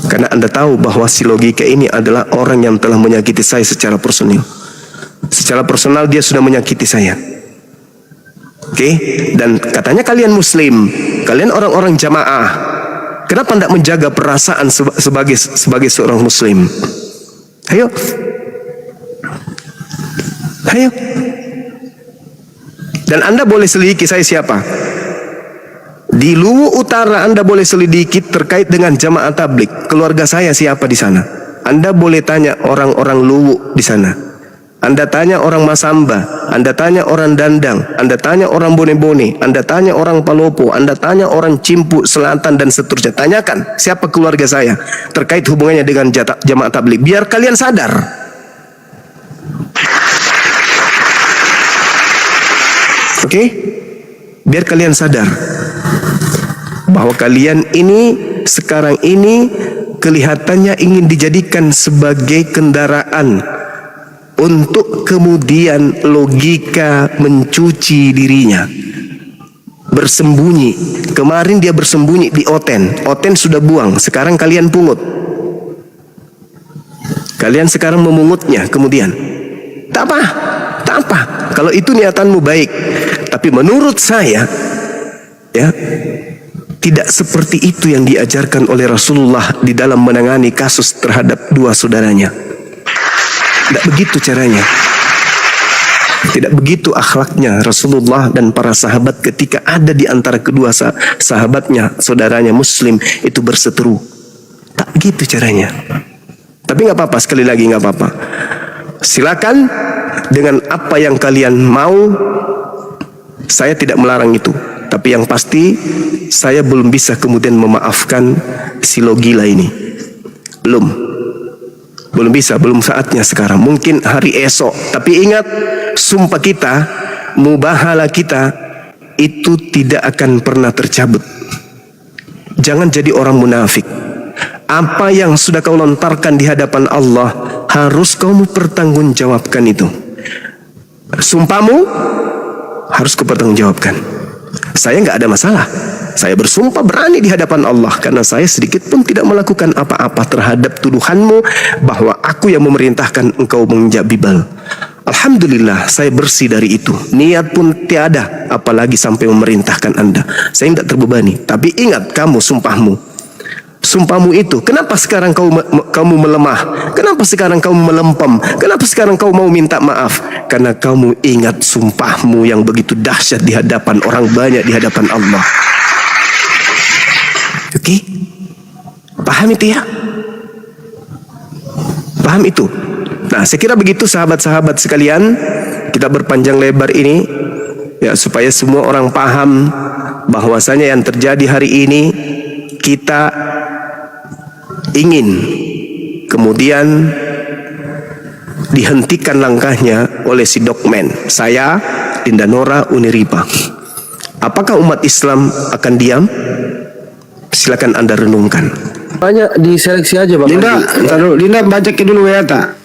Karena Anda tahu bahwa si logika ini adalah orang yang telah menyakiti saya secara personal. Secara personal dia sudah menyakiti saya. Oke, dan katanya kalian muslim, kalian orang-orang jamaah. Kenapa tidak menjaga perasaan sebagai seorang muslim? Ayo. Ayo. Dan Anda boleh selidiki saya siapa. Di Luwu Utara Anda boleh selidiki terkait dengan jamaah tabligh. Keluarga saya siapa di sana. Anda boleh tanya orang-orang Luwu di sana. Anda tanya orang Masamba, Anda tanya orang Dandang, Anda tanya orang Bone-Bone, Anda tanya orang Palopo, Anda tanya orang Cimpu Selatan dan seterusnya. Tanyakan siapa keluarga saya terkait hubungannya dengan jamaah tabligh. Biar kalian sadar. Oke? Biar kalian sadar bahwa kalian ini sekarang ini kelihatannya ingin dijadikan sebagai kendaraan untuk kemudian logika mencuci dirinya, bersembunyi. Kemarin dia bersembunyi di Oten, Oten sudah buang, sekarang kalian pungut. Kalian sekarang memungutnya kemudian. Tak apa, tak apa. Kalau itu niatanmu baik, tapi menurut saya, ya, tidak seperti itu yang diajarkan oleh Rasulullah di dalam menangani kasus terhadap dua saudaranya. Tidak begitu caranya. Tidak begitu akhlaknya Rasulullah dan para sahabat ketika ada di antara kedua sahabatnya, saudaranya Muslim itu berseteru. Tak begitu caranya. Tapi nggak apa-apa, sekali lagi nggak apa-apa. Silakan dengan apa yang kalian mau. Saya tidak melarang itu. Tapi yang pasti saya belum bisa kemudian memaafkan si Logila ini. Belum bisa, belum saatnya sekarang. Mungkin hari esok. Tapi ingat, sumpah kita, mubahala kita itu tidak akan pernah tercabut. Jangan jadi orang munafik. Apa yang sudah kau lontarkan di hadapan Allah harus kau pertanggungjawabkan itu. Sumpahmu harus kau pertanggungjawabkan. Saya nggak ada masalah. Saya bersumpah berani di hadapan Allah karena saya sedikit pun tidak melakukan apa-apa terhadap tuduhanmu bahwa aku yang memerintahkan engkau menginjak bibal. Alhamdulillah saya bersih dari itu. Niat pun tiada, apalagi sampai memerintahkan Anda. Saya tidak terbebani. Tapi ingat kamu sumpahmu itu. Kenapa sekarang kamu melemah? Kenapa sekarang kamu melempem? Kenapa sekarang kamu mau minta maaf? Karena kamu ingat sumpahmu yang begitu dahsyat di hadapan orang banyak, di hadapan Allah. Oke? Paham itu ya? Paham itu? Nah, saya kira begitu sahabat-sahabat sekalian. Kita berpanjang lebar ini ya supaya semua orang paham bahwasanya yang terjadi hari ini kita ingin kemudian dihentikan langkahnya oleh si Dokmen. Saya, Dinda Nora Uniripa. Apakah umat Islam akan diam? Silakan Anda renungkan. Banyak diseleksi aja Bang. Linda baca dulu ya tak.